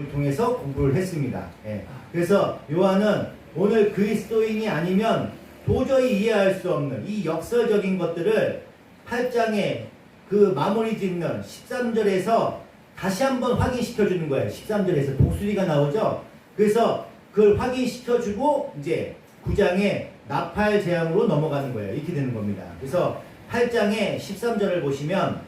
통해서 공부를 했습니다. 예. 그래서 요한은 오늘 그리스도인이 아니면 도저히 이해할 수 없는 이 역설적인 것들을 8장에 그 마무리 짓는 13절에서 다시 한번 확인시켜 주는 거예요. 13절에서 독수리가 나오죠. 그래서 그걸 확인시켜 주고 이제 9장에 나팔 재앙으로 넘어가는 거예요. 이렇게 되는 겁니다. 그래서 8장에 13절을 보시면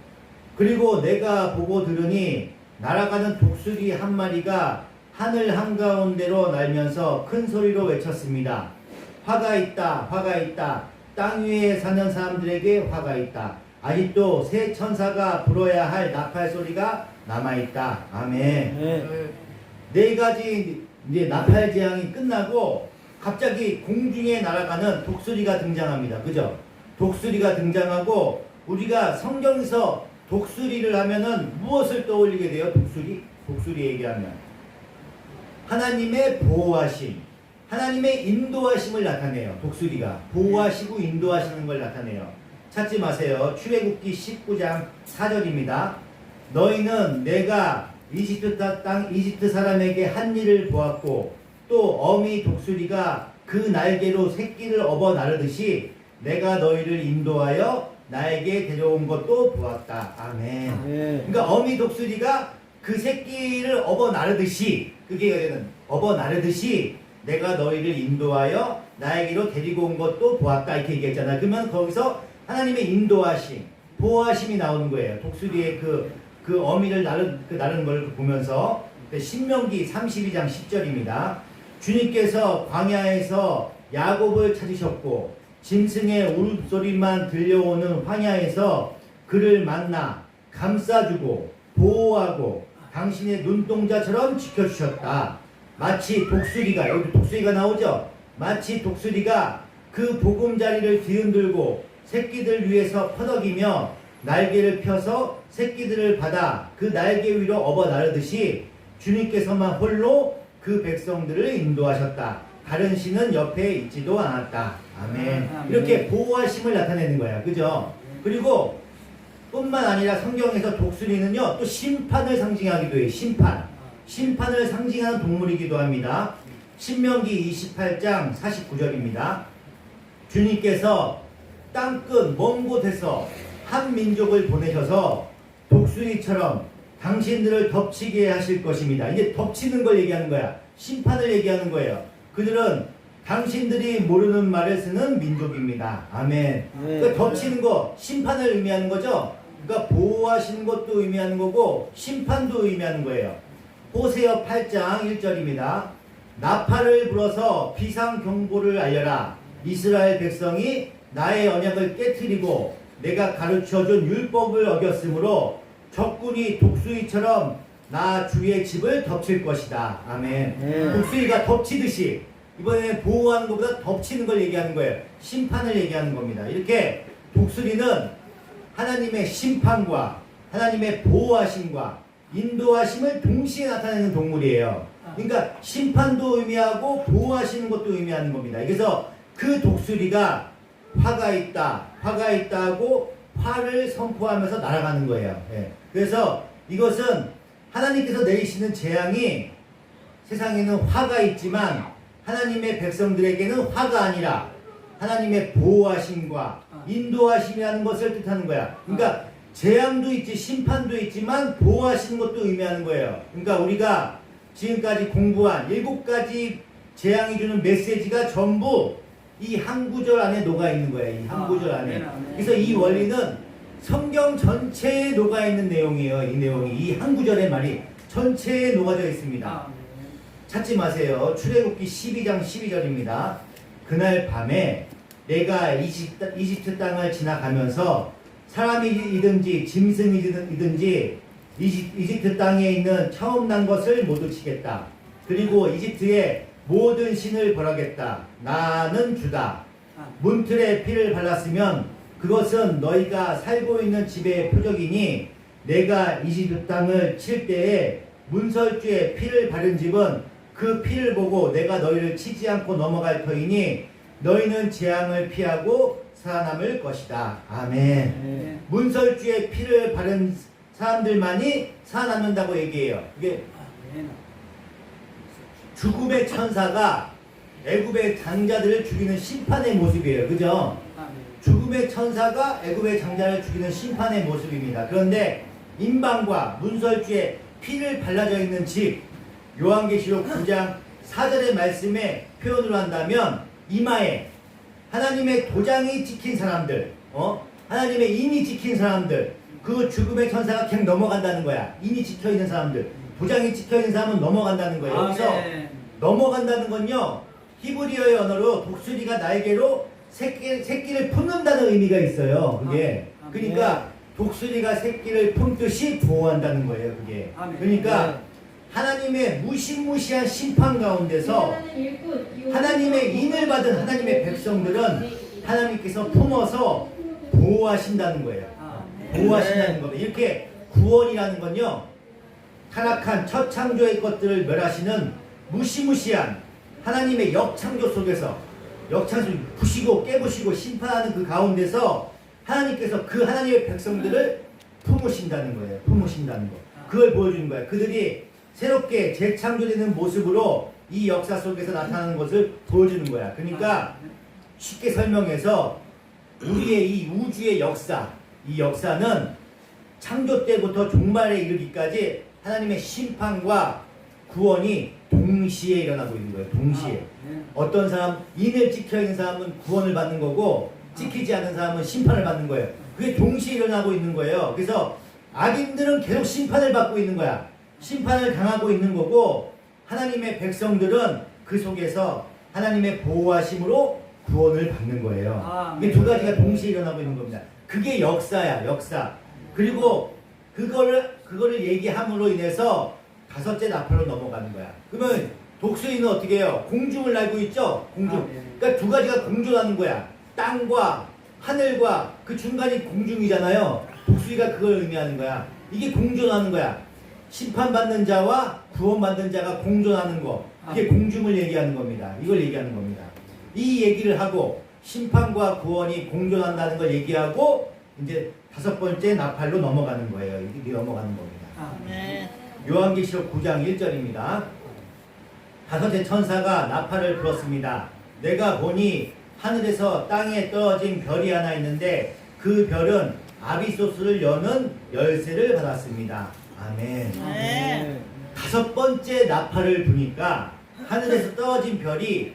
그리고 내가 보고 들으니 날아가는 독수리 한 마리가 하늘 한가운데로 날면서 큰 소리로 외쳤습니다. 화가 있다, 화가 있다. 땅 위에 사는 사람들에게 화가 있다. 아직도 새 천사가 불어야 할 나팔 소리가 남아있다. 아멘. 네 가지 이제 나팔 재앙이 끝나고 갑자기 공중에 날아가는 독수리가 등장합니다. 그죠? 독수리가 등장하고 우리가 성경에서 독수리를 하면은 무엇을 떠올리게 돼요? 독수리 얘기하면 하나님의 보호하심, 하나님의 인도하심을 나타내요. 독수리가 보호하시고 인도하시는 걸 나타내요. 찾지 마세요. 출애굽기 19장 4절입니다. 너희는 내가 이집트 사람에게 한 일을 보았고 또 어미 독수리가 그 날개로 새끼를 업어 나르듯이 내가 너희를 인도하여 나에게 데려온 것도 보았다. 아멘. 그러니까 어미 독수리가 그 새끼를 업어 나르듯이 업어 나르듯이 내가 너희를 인도하여 나에게로 데리고 온 것도 보았다. 이렇게 얘기했잖아요. 그러면 거기서 하나님의 인도하심, 보호하심이 나오는 거예요. 독수리의 그 어미를 나르는 걸 보면서 신명기 32장 10절입니다. 주님께서 광야에서 야곱을 찾으셨고 짐승의 울음소리만 들려오는 황야에서 그를 만나 감싸주고 보호하고 당신의 눈동자처럼 지켜주셨다. 마치 독수리가, 여기 독수리가 나오죠? 마치 독수리가 그 보금자리를 뒤흔들고 새끼들 위에서 퍼덕이며 날개를 펴서 새끼들을 받아 그 날개 위로 업어 나르듯이 주님께서만 홀로 그 백성들을 인도하셨다. 다른 신은 옆에 있지도 않았다. 아멘. 이렇게 보호하심을 나타내는 거야. 그죠? 그리고 뿐만 아니라 성경에서 독수리는요, 또 심판을 상징하기도 해요. 심판을 상징하는 동물이기도 합니다. 신명기 28장 49절입니다. 주님께서 땅끝 먼 곳에서 한 민족을 보내셔서 독수리처럼 당신들을 덮치게 하실 것입니다. 이제 덮치는 걸 얘기하는 거야. 심판을 얘기하는 거예요. 그들은 당신들이 모르는 말을 쓰는 민족입니다. 아멘. 그러니까 덮치는 거, 심판을 의미하는 거죠. 그러니까 보호하시는 것도 의미하는 거고 심판도 의미하는 거예요. 호세아 8장 1절입니다. 나팔을 불어서 비상경보를 알려라. 이스라엘 백성이 나의 언약을 깨트리고 내가 가르쳐준 율법을 어겼으므로 적군이 독수리처럼 나 주의 집을 덮칠 것이다. 아멘. 독수리가 덮치듯이 이번에는 보호하는 것보다 덮치는 걸 얘기하는 거예요. 심판을 얘기하는 겁니다. 이렇게 독수리는 하나님의 심판과 하나님의 보호하심과 인도하심을 동시에 나타내는 동물이에요. 그러니까 심판도 의미하고 보호하시는 것도 의미하는 겁니다. 그래서 그 독수리가 화가 있다 하고 화를 선포하면서 날아가는 거예요. 예. 그래서 이것은 하나님께서 내리시는 재앙이 세상에는 화가 있지만 하나님의 백성들에게는 화가 아니라 하나님의 보호하심과 인도하심이라는 것을 뜻하는 거야. 그러니까 재앙도 있지 심판도 있지만 보호하시는 것도 의미하는 거예요. 그러니까 우리가 지금까지 공부한 7가지 재앙이 주는 메시지가 전부 이 한 구절 안에 녹아있는 거예요. 이 한 구절 안에. 그래서 이 원리는 성경 전체에 녹아있는 내용이에요. 이 내용이 이 한 구절의 말이 전체에 녹아져 있습니다. 찾지 마세요. 출애굽기 12장 12절입니다. 그날 밤에 내가 이집트 땅을 지나가면서 사람이든지 짐승이든지 이집트 땅에 있는 처음 난 것을 모두 치겠다. 그리고 이집트의 모든 신을 벌하겠다. 나는 주다. 문틀에 피를 발랐으면 그것은 너희가 살고 있는 집의 표적이니 내가 이집트 땅을 칠 때에 문설주에 피를 바른 집은 그 피를 보고 내가 너희를 치지 않고 넘어갈 터이니 너희는 재앙을 피하고 살아남을 것이다. 아멘. 문설주에 피를 바른 사람들만이 살아남는다고 얘기해요. 이게 죽음의 천사가 애굽의 장자들을 죽이는 심판의 모습이에요. 그죠? 죽음의 천사가 애굽의 장자를 죽이는 심판의 모습입니다. 그런데 임방과 문설주에 피를 발라져 있는 집, 요한계시록 9장 4절의 말씀에 표현을 한다면 이마에 하나님의 도장이 찍힌 사람들, 하나님의 인이 찍힌 사람들, 그 죽음의 천사가 그냥 넘어간다는 거야. 인이 찍혀있는 사람들, 도장이 찍혀있는 사람은 넘어간다는 거예요. 여기서 넘어간다는 건요, 히브리어의 언어로 독수리가 날개로 새끼를 품는다는 의미가 있어요. 그게. 그러니까 독수리가 새끼를 품듯이 보호한다는 거예요. 그게. 그러니까 하나님의 무시무시한 심판 가운데서 하나님의 인을 받은 하나님의 백성들은 하나님께서 품어서 보호하신다는 거예요. 보호하신다는 겁니다. 이렇게 구원이라는 건요, 타락한 첫 창조의 것들을 멸하시는 무시무시한 하나님의 역창조 속에서, 역창조 부시고 깨부시고 심판하는 그 가운데서 하나님께서 그 하나님의 백성들을 품으신다는 거예요. 품으신다는 거. 그걸 보여주는 거예요. 그들이 새롭게 재창조되는 모습으로 이 역사 속에서 나타나는 것을 보여주는 거야. 그러니까 쉽게 설명해서 우리의 이 우주의 역사, 이 역사는 창조 때부터 종말에 이르기까지 하나님의 심판과 구원이 동시에 일어나고 있는 거예요. 동시에. 어떤 사람, 인을 찍혀있는 사람은 구원을 받는 거고 찍히지 않은 사람은 심판을 받는 거예요. 그게 동시에 일어나고 있는 거예요. 그래서 악인들은 계속 심판을 받고 있는 거야. 심판을 당하고 있는 거고, 하나님의 백성들은 그 속에서 하나님의 보호하심으로 구원을 받는 거예요. 이게 두 가지가 동시에 일어나고 있는 겁니다. 그게 역사야, 역사. 그리고 그거를 얘기함으로 인해서 다섯째 나팔로 넘어가는 거야. 그러면 독수리는 어떻게 해요? 공중을 날고 있죠? 공중. 그러니까 두 가지가 공존하는 거야. 땅과 하늘과 그 중간이 공중이잖아요. 독수리가 그걸 의미하는 거야. 이게 공존하는 거야. 심판받는 자와 구원받는 자가 공존하는 거. 이게 공중을 얘기하는 겁니다. 이걸 얘기하는 겁니다. 이 얘기를 하고 심판과 구원이 공존한다는 걸 얘기하고 이제 다섯 번째 나팔로 넘어가는 거예요. 이게 넘어가는 겁니다. 요한계시록 9장 1절입니다. 다섯째 천사가 나팔을 불었습니다. 내가 보니 하늘에서 땅에 떨어진 별이 하나 있는데 그 별은 아비소스를 여는 열쇠를 받았습니다. 아멘. 다섯 번째 나팔을 부니까 하늘에서 떨어진 별이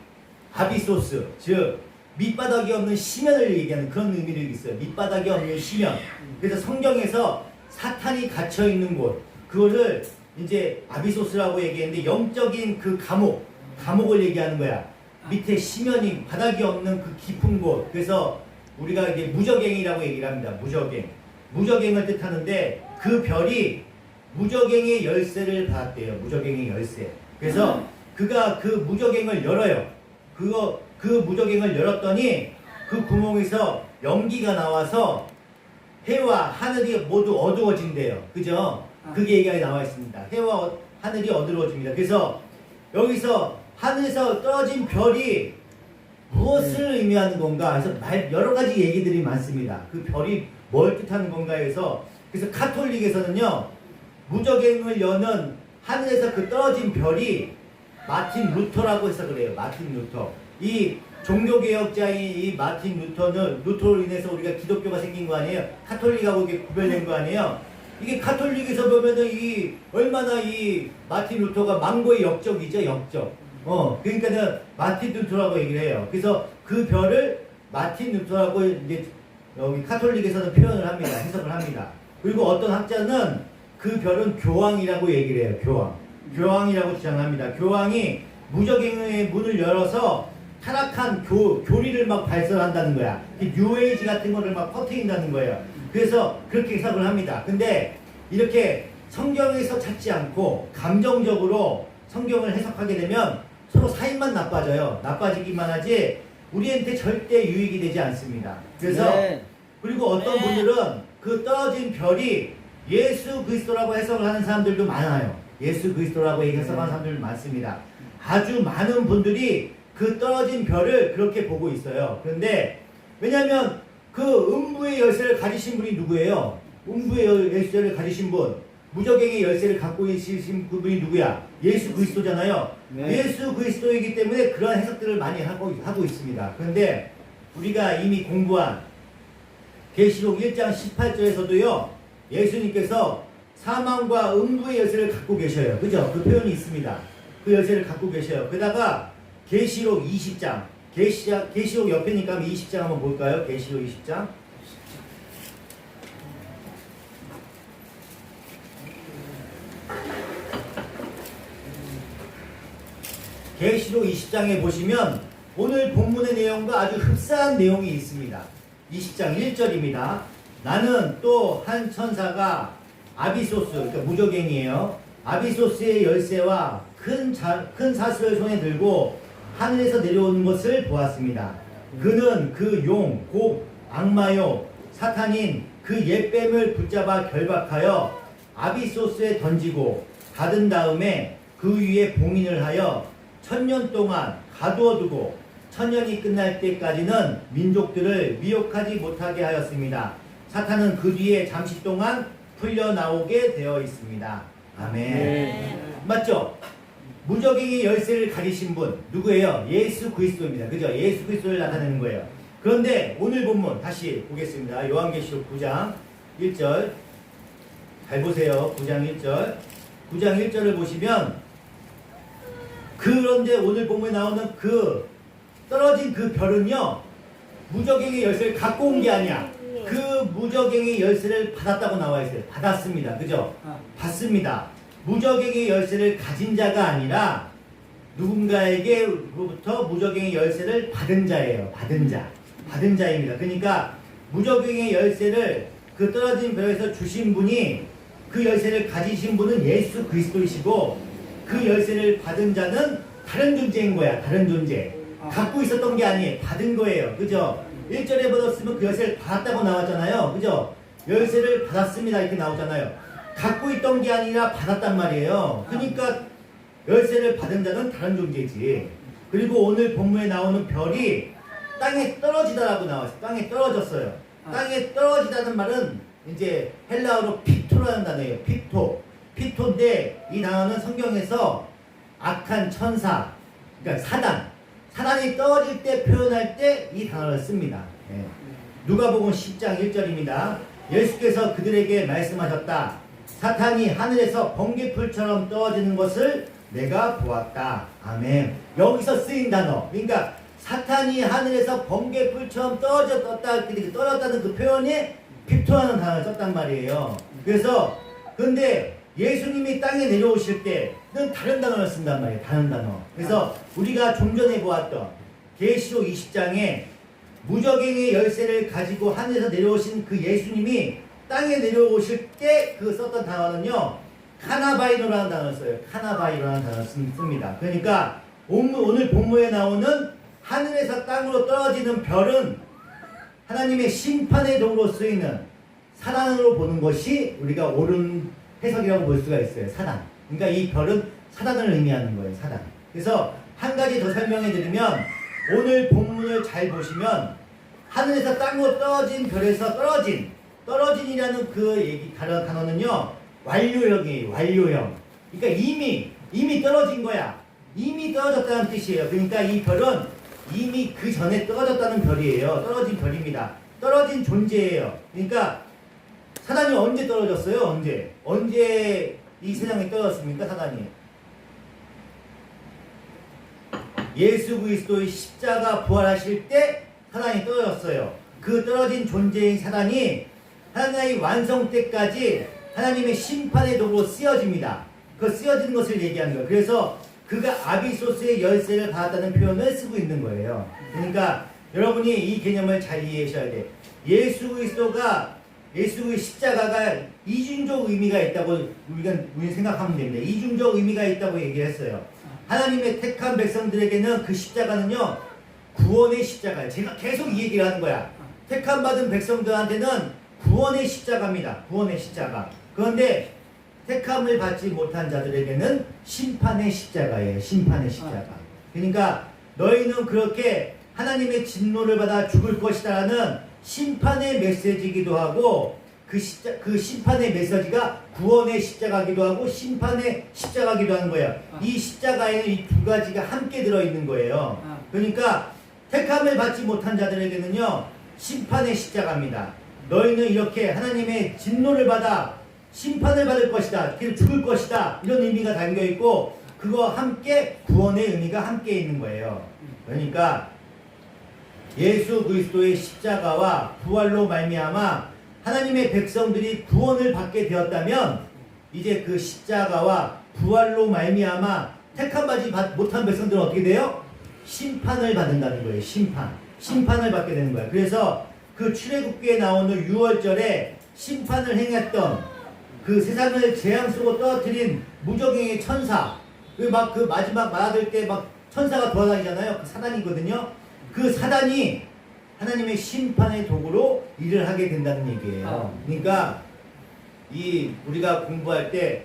아비소스, 즉 밑바닥이 없는 시면을 얘기하는 그런 의미를 있어요. 밑바닥이 없는 시면. 그래서 성경에서 사탄이 갇혀 있는 곳, 그거를 이제 아비소스라고 얘기했는데 영적인 그 감옥을 얘기하는 거야. 밑에 시면이 바닥이 없는 그 깊은 곳. 그래서 우리가 이제 무저갱이라고 얘기를 합니다. 무저갱을 뜻하는데 그 별이 무저갱의 열쇠를 받았대요. 무저갱의 열쇠. 그래서 그가 그 무저갱을 열어요. 그 무저갱을 열었더니 그 구멍에서 연기가 나와서 해와 하늘이 모두 어두워진대요. 그죠? 그게 얘기가 나와 있습니다. 해와 하늘이 어두워집니다. 그래서 여기서 하늘에서 떨어진 별이 무엇을 의미하는 건가 해서 여러 가지 얘기들이 많습니다. 그 별이 뭘 뜻하는 건가 해서, 그래서 카톨릭에서는요, 무저갱을 여는 하늘에서 그 떨어진 별이 마틴 루터라고 해서 그래요. 마틴 루터. 이 종교개혁자인 이 마틴 루터로 인해서 우리가 기독교가 생긴 거 아니에요? 카톨릭하고 이게 구별된 거 아니에요? 이게 카톨릭에서 보면은 얼마나 이 마틴 루터가 망고의 역적이죠, 역적. 그러니까는 마틴 루터라고 얘기를 해요. 그래서 그 별을 마틴 루터라고 이제 여기 카톨릭에서는 표현을 합니다. 해석을 합니다. 그리고 어떤 학자는 그 별은 교황이라고 얘기를 해요. 교황이라고 주장합니다. 교황이 무저갱의 문을 열어서 타락한 교리를 막 발설한다는 거야. 뉴에이지 같은 거를 막 퍼뜨린다는 거예요. 그래서 그렇게 해석을 합니다. 근데 이렇게 성경에서 찾지 않고 감정적으로 성경을 해석하게 되면 서로 사이만 나빠져요. 나빠지기만 하지 우리한테 절대 유익이 되지 않습니다. 그래서 그리고 어떤 분들은 그 떨어진 별이 예수 그리스도라고 해석을 하는 사람들도 많아요. 예수 그리스도라고 해석하는 사람들도 많습니다. 아주 많은 분들이 그 떨어진 별을 그렇게 보고 있어요. 그런데 왜냐하면 그 음부의 열쇠를 가지신 분이 누구예요? 음부의 열쇠를 가지신 분 무적행의 열쇠를 갖고 계신 그분이 누구야? 예수 그리스도잖아요. 네. 예수 그리스도이기 때문에 그런 해석들을 많이 하고 있습니다. 그런데 우리가 이미 공부한 계시록 1장 18절에서도요. 예수님께서 사망과 음부의 열쇠를 갖고 계셔요. 그죠? 그 표현이 있습니다. 그 열쇠를 갖고 계셔요. 게다가 계시록 20장, 계시록 옆에니까 20장 한번 볼까요? 계시록 20장. 계시록 20장에 보시면 오늘 본문의 내용과 아주 흡사한 내용이 있습니다. 20장 1절입니다. 나는 또 한 천사가 아비소스, 그러니까 무적행이에요. 아비소스의 열쇠와 큰 사슬을 손에 들고 하늘에서 내려오는 것을 보았습니다. 그는 그 용, 곧 악마요, 사탄인 그 옛뱀을 붙잡아 결박하여 아비소스에 던지고 닫은 다음에 그 위에 봉인을 하여 1000년 동안 가두어두고 1000년이 끝날 때까지는 민족들을 미혹하지 못하게 하였습니다. 사탄은 그 뒤에 잠시 동안 풀려나오게 되어 있습니다. 아멘. 네. 맞죠? 무적행의 열쇠를 가지신 분 누구예요? 예수 그리스도입니다. 그죠? 예수 그리스도를 나타내는 거예요. 그런데 오늘 본문 다시 보겠습니다. 요한계시록 9장 1절 잘 보세요. 9장 1절 9장 1절을 보시면 그런데 오늘 본문에 나오는 그 떨어진 그 별은요 무적행의 열쇠를 갖고 온 게 아니야. 그 무적행의 열쇠를 받았다고 나와 있어요. 받았습니다. 그죠? 받습니다. 무적행의 열쇠를 가진 자가 아니라 누군가에게로부터 무적행의 열쇠를 받은 자예요. 받은 자. 받은 자입니다. 그러니까 무적행의 열쇠를 그 떨어진 별에서 주신 분이 그 열쇠를 가지신 분은 예수 그리스도이시고 그 열쇠를 받은 자는 다른 존재인 거야. 다른 존재. 갖고 있었던 게 아니에요. 받은 거예요. 그죠? 1절에 받았으면 그 열쇠를 받았다고 나왔잖아요. 그죠? 열쇠를 받았습니다. 이렇게 나오잖아요. 갖고 있던 게 아니라 받았단 말이에요. 그러니까 열쇠를 받은 자는 다른 존재지. 그리고 오늘 본문에 나오는 별이 땅에 떨어지다라고 나왔어요. 땅에 떨어졌어요. 땅에 떨어지다는 말은 이제 헬라어로 피토라는 단어예요. 피토. 피토인데 이 단어는 성경에서 악한 천사, 그러니까 사단이 떨어질 때 표현할 때 이 단어를 씁니다. 예. 누가복음 10장 1절입니다. 예수께서 그들에게 말씀하셨다. 사탄이 하늘에서 번개풀처럼 떨어지는 것을 내가 보았다. 아멘. 여기서 쓰인 단어. 그러니까 사탄이 하늘에서 번개풀처럼 떨어졌다는 그 표현에 피토라는 단어를 썼단 말이에요. 그래서 근데 예수님이 땅에 내려오실 때는 다른 단어를 쓴단 말이에요. 다른 단어. 그래서 우리가 좀 전에 보았던 계시록 20장에 무적행의 열쇠를 가지고 하늘에서 내려오신 그 예수님이 땅에 내려오실 때 그 썼던 단어는요. 카나바이노라는 단어를 써요. 카나바이노라는 단어를 씁니다. 그러니까 오늘 본문에 나오는 하늘에서 땅으로 떨어지는 별은 하나님의 심판의 도구로 쓰이는 사단으로 보는 것이 우리가 옳은 해석이라고 볼 수가 있어요. 사단. 그러니까 이 별은 사단을 의미하는 거예요. 사단. 그래서 한 가지 더 설명해 드리면 오늘 본문을 잘 보시면 하늘에서 땅으로 떨어진 별에서 떨어진이라는 그 단어는요. 완료형이에요. 완료형. 그러니까 이미 떨어진 거야. 이미 떨어졌다는 뜻이에요. 그러니까 이 별은 이미 그 전에 떨어졌다는 별이에요. 떨어진 별입니다. 떨어진 존재예요. 그러니까 사단이 언제 떨어졌어요? 언제 이 세상에 떨어졌습니까? 사단이. 예수 그리스도의 십자가 부활하실 때 사단이 떨어졌어요. 그 떨어진 존재인 사단이 하나님의 완성 때까지 하나님의 심판의 도구로 쓰여집니다. 그 쓰여지는 것을 얘기하는 거예요. 그래서 그가 아비소스의 열쇠를 받았다는 표현을 쓰고 있는 거예요. 그러니까 여러분이 이 개념을 잘 이해하셔야 돼. 예수 그리스도의 십자가가 이중적 의미가 있다고 우리 생각하면 됩니다. 이중적 의미가 있다고 얘기했어요. 하나님의 택한 백성들에게는 그 십자가는요, 구원의 십자가예요. 제가 계속 이 얘기를 하는 거야. 택한 받은 백성들한테는 구원의 십자가입니다. 구원의 십자가. 그런데 택함을 받지 못한 자들에게는 심판의 십자가예요. 심판의 십자가. 그러니까 너희는 그렇게 하나님의 진노를 받아 죽을 것이다라는 심판의 메시지이기도 하고 그 심판의 메시지가 구원의 십자가기도 하고 심판의 십자가기도 하는 거예요. 이 십자가에는 이 두 가지가 함께 들어있는 거예요. 그러니까 택함을 받지 못한 자들에게는요, 심판의 십자가입니다. 너희는 이렇게 하나님의 진노를 받아 심판을 받을 것이다, 죽을 것이다, 이런 의미가 담겨있고, 그거 함께 구원의 의미가 함께 있는 거예요. 그러니까 예수 그리스도의 십자가와 부활로 말미암아 하나님의 백성들이 구원을 받게 되었다면, 이제 그 십자가와 부활로 말미암아 택함받지 못한 백성들은 어떻게 돼요? 심판을 받는다는 거예요. 심판을 받게 되는 거예요. 그래서 그 출애굽기에 나오는 6월절에 심판을 행했던 그 세상을 재앙 속으로 떨어뜨린 무적행의 천사, 그 마지막 말아들 때 막 천사가 돌아다니잖아요. 그 사단이거든요. 그 사단이 하나님의 심판의 도구로 일을 하게 된다는 얘기예요. 그러니까 우리가 공부할 때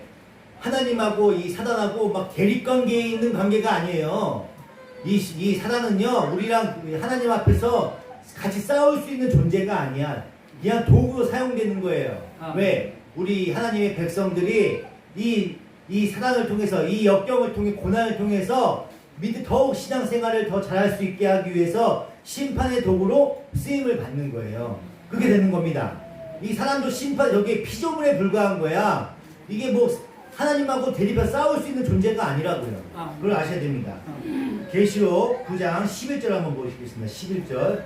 하나님하고 이 사단하고 막 대립관계에 있는 관계가 아니에요. 이 사단은요, 우리랑 하나님 앞에서 같이 싸울 수 있는 존재가 아니야. 그냥 도구로 사용되는 거예요. 왜? 우리 하나님의 백성들이 이 사단을 통해서, 이 역경을 통해, 고난을 통해서 더욱 신앙생활을 더 잘할 수 있게 하기 위해서 심판의 도구로 쓰임을 받는 거예요. 그게 되는 겁니다. 이 사람도 여기에 피조물에 불과한 거야. 이게 뭐 하나님하고 대립해서 싸울 수 있는 존재가 아니라고요. 그걸 아셔야 됩니다. 계시록 9장 11절 한번 보시겠습니다. 11절.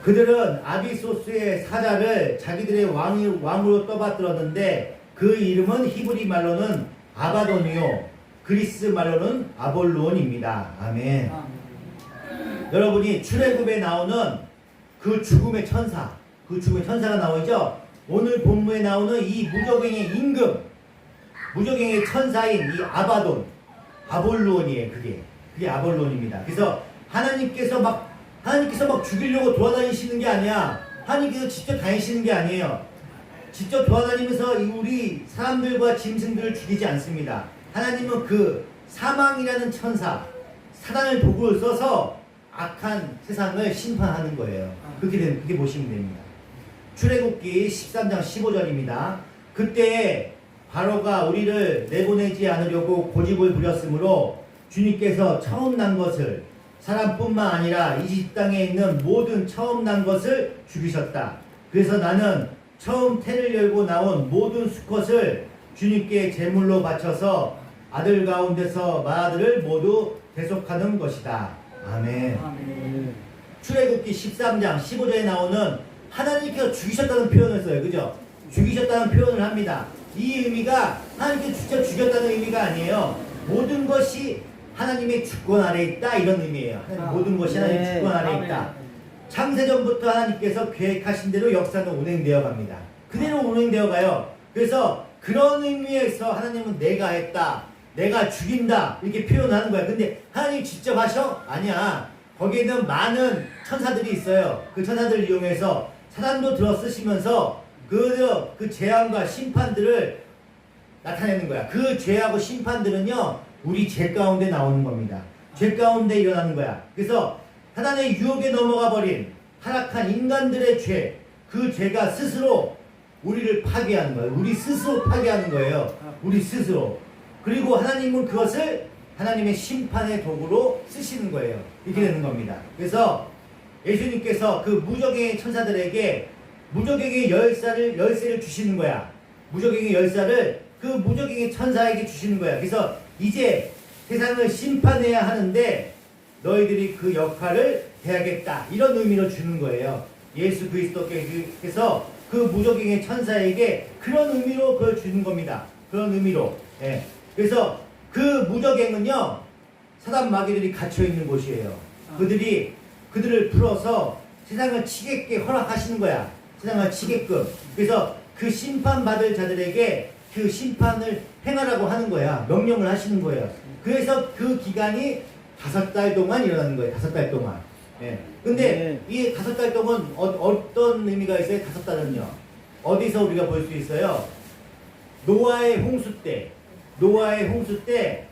그들은 아비소스의 사자를 자기들의 왕으로 떠받들었는데 그 이름은 히브리 말로는 아바돈이요, 그리스 말로는 아볼론입니다. 아멘. 여러분이 출애굽에 나오는 그 죽음의 천사가 나오죠. 오늘 본문에 나오는 이 무적행의 임금, 무적행의 천사인 이 아볼론이에요. 그게 아볼론입니다. 그래서 하나님께서 막 죽이려고 돌아다니시는 게 아니야. 하나님께서 직접 다니시는 게 아니에요. 직접 돌아다니면서 우리 사람들과 짐승들을 죽이지 않습니다. 하나님은 그 사망이라는 천사, 사단을 도구로 써서 악한 세상을 심판하는 거예요. 그렇게 보시면 됩니다. 출애굽기 13장 15절입니다. 그때 바로가 우리를 내보내지 않으려고 고집을 부렸으므로 주님께서 처음 난 것을, 사람뿐만 아니라 이집 땅에 있는 모든 처음 난 것을 죽이셨다. 그래서 나는 처음 태를 열고 나온 모든 수컷을 주님께 제물로 바쳐서 아들 가운데서 맏아들을 모두 대속하는 것이다. 아멘. 출애굽기 13장 15절에 나오는 하나님께서 죽이셨다는 표현을 써요. 그죠? 죽이셨다는 표현을 합니다. 이 의미가 하나님께서 직접 죽였다는 의미가 아니에요. 모든 것이 하나님의 주권 아래 있다, 이런 의미예요. 모든 것이 하나님의 주권 아래 있다. 창세전부터 하나님께서 계획하신 대로 역사는 운행되어 갑니다. 그대로 운행되어 가요. 그래서 그런 의미에서 하나님은 내가 했다, 내가 죽인다, 이렇게 표현하는 거야. 근데 하나님 직접 하셔? 아니야. 거기에는 많은 천사들이 있어요. 그 천사들을 이용해서 사단도 들어 쓰시면서 그 재앙과 심판들을 나타내는 거야. 그 죄하고 심판들은요, 우리 죄 가운데 나오는 겁니다. 죄 가운데 일어나는 거야. 그래서 사단의 유혹에 넘어가 버린 타락한 인간들의 죄, 그 죄가 스스로 우리를 파괴하는 거예요. 우리 스스로 파괴하는 거예요. 우리 스스로. 그리고 하나님은 그것을 하나님의 심판의 도구로 쓰시는 거예요. 이렇게 되는 겁니다. 그래서 예수님께서 그 무적행의 천사들에게 무적행의 열쇠를 주시는 거야. 무적행의 열쇠를 그 무적행의 천사에게 주시는 거야. 그래서 이제 세상을 심판해야 하는데 너희들이 그 역할을 해야겠다, 이런 의미로 주는 거예요. 예수 그리스도께서 그 무적행의 천사에게 그런 의미로 그걸 주는 겁니다. 그런 의미로. 예. 그래서 그 무적행은요, 사단 마귀들이 갇혀 있는 곳이에요. 그들을 풀어서 세상을 치게끔 허락하시는 거야. 세상을 치게끔. 그래서 그 심판받을 자들에게 그 심판을 행하라고 하는 거야. 명령을 하시는 거예요. 그래서 그 기간이 5달 동안 일어나는 거예요. 5달 동안. 예. 근데 이 5달 동안 어떤 의미가 있어요? 5달은요. 어디서 우리가 볼 수 있어요? 노아의 홍수 때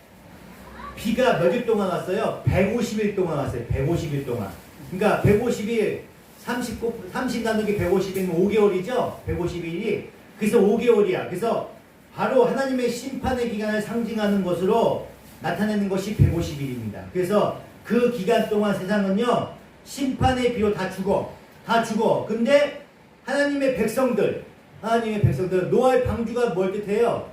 비가 몇 일 동안 왔어요? 150일 동안 왔어요. 150일 동안. 그러니까 150일 30 나누기 150이면 5개월이죠? 150일이. 그래서 5개월이야. 그래서 바로 하나님의 심판의 기간을 상징하는 것으로 나타내는 것이 150일입니다. 그래서 그 기간 동안 세상은요, 심판의 비로 다 죽어. 다 죽어. 근데 하나님의 백성들, 노아의 방주가 뭘 뜻해요?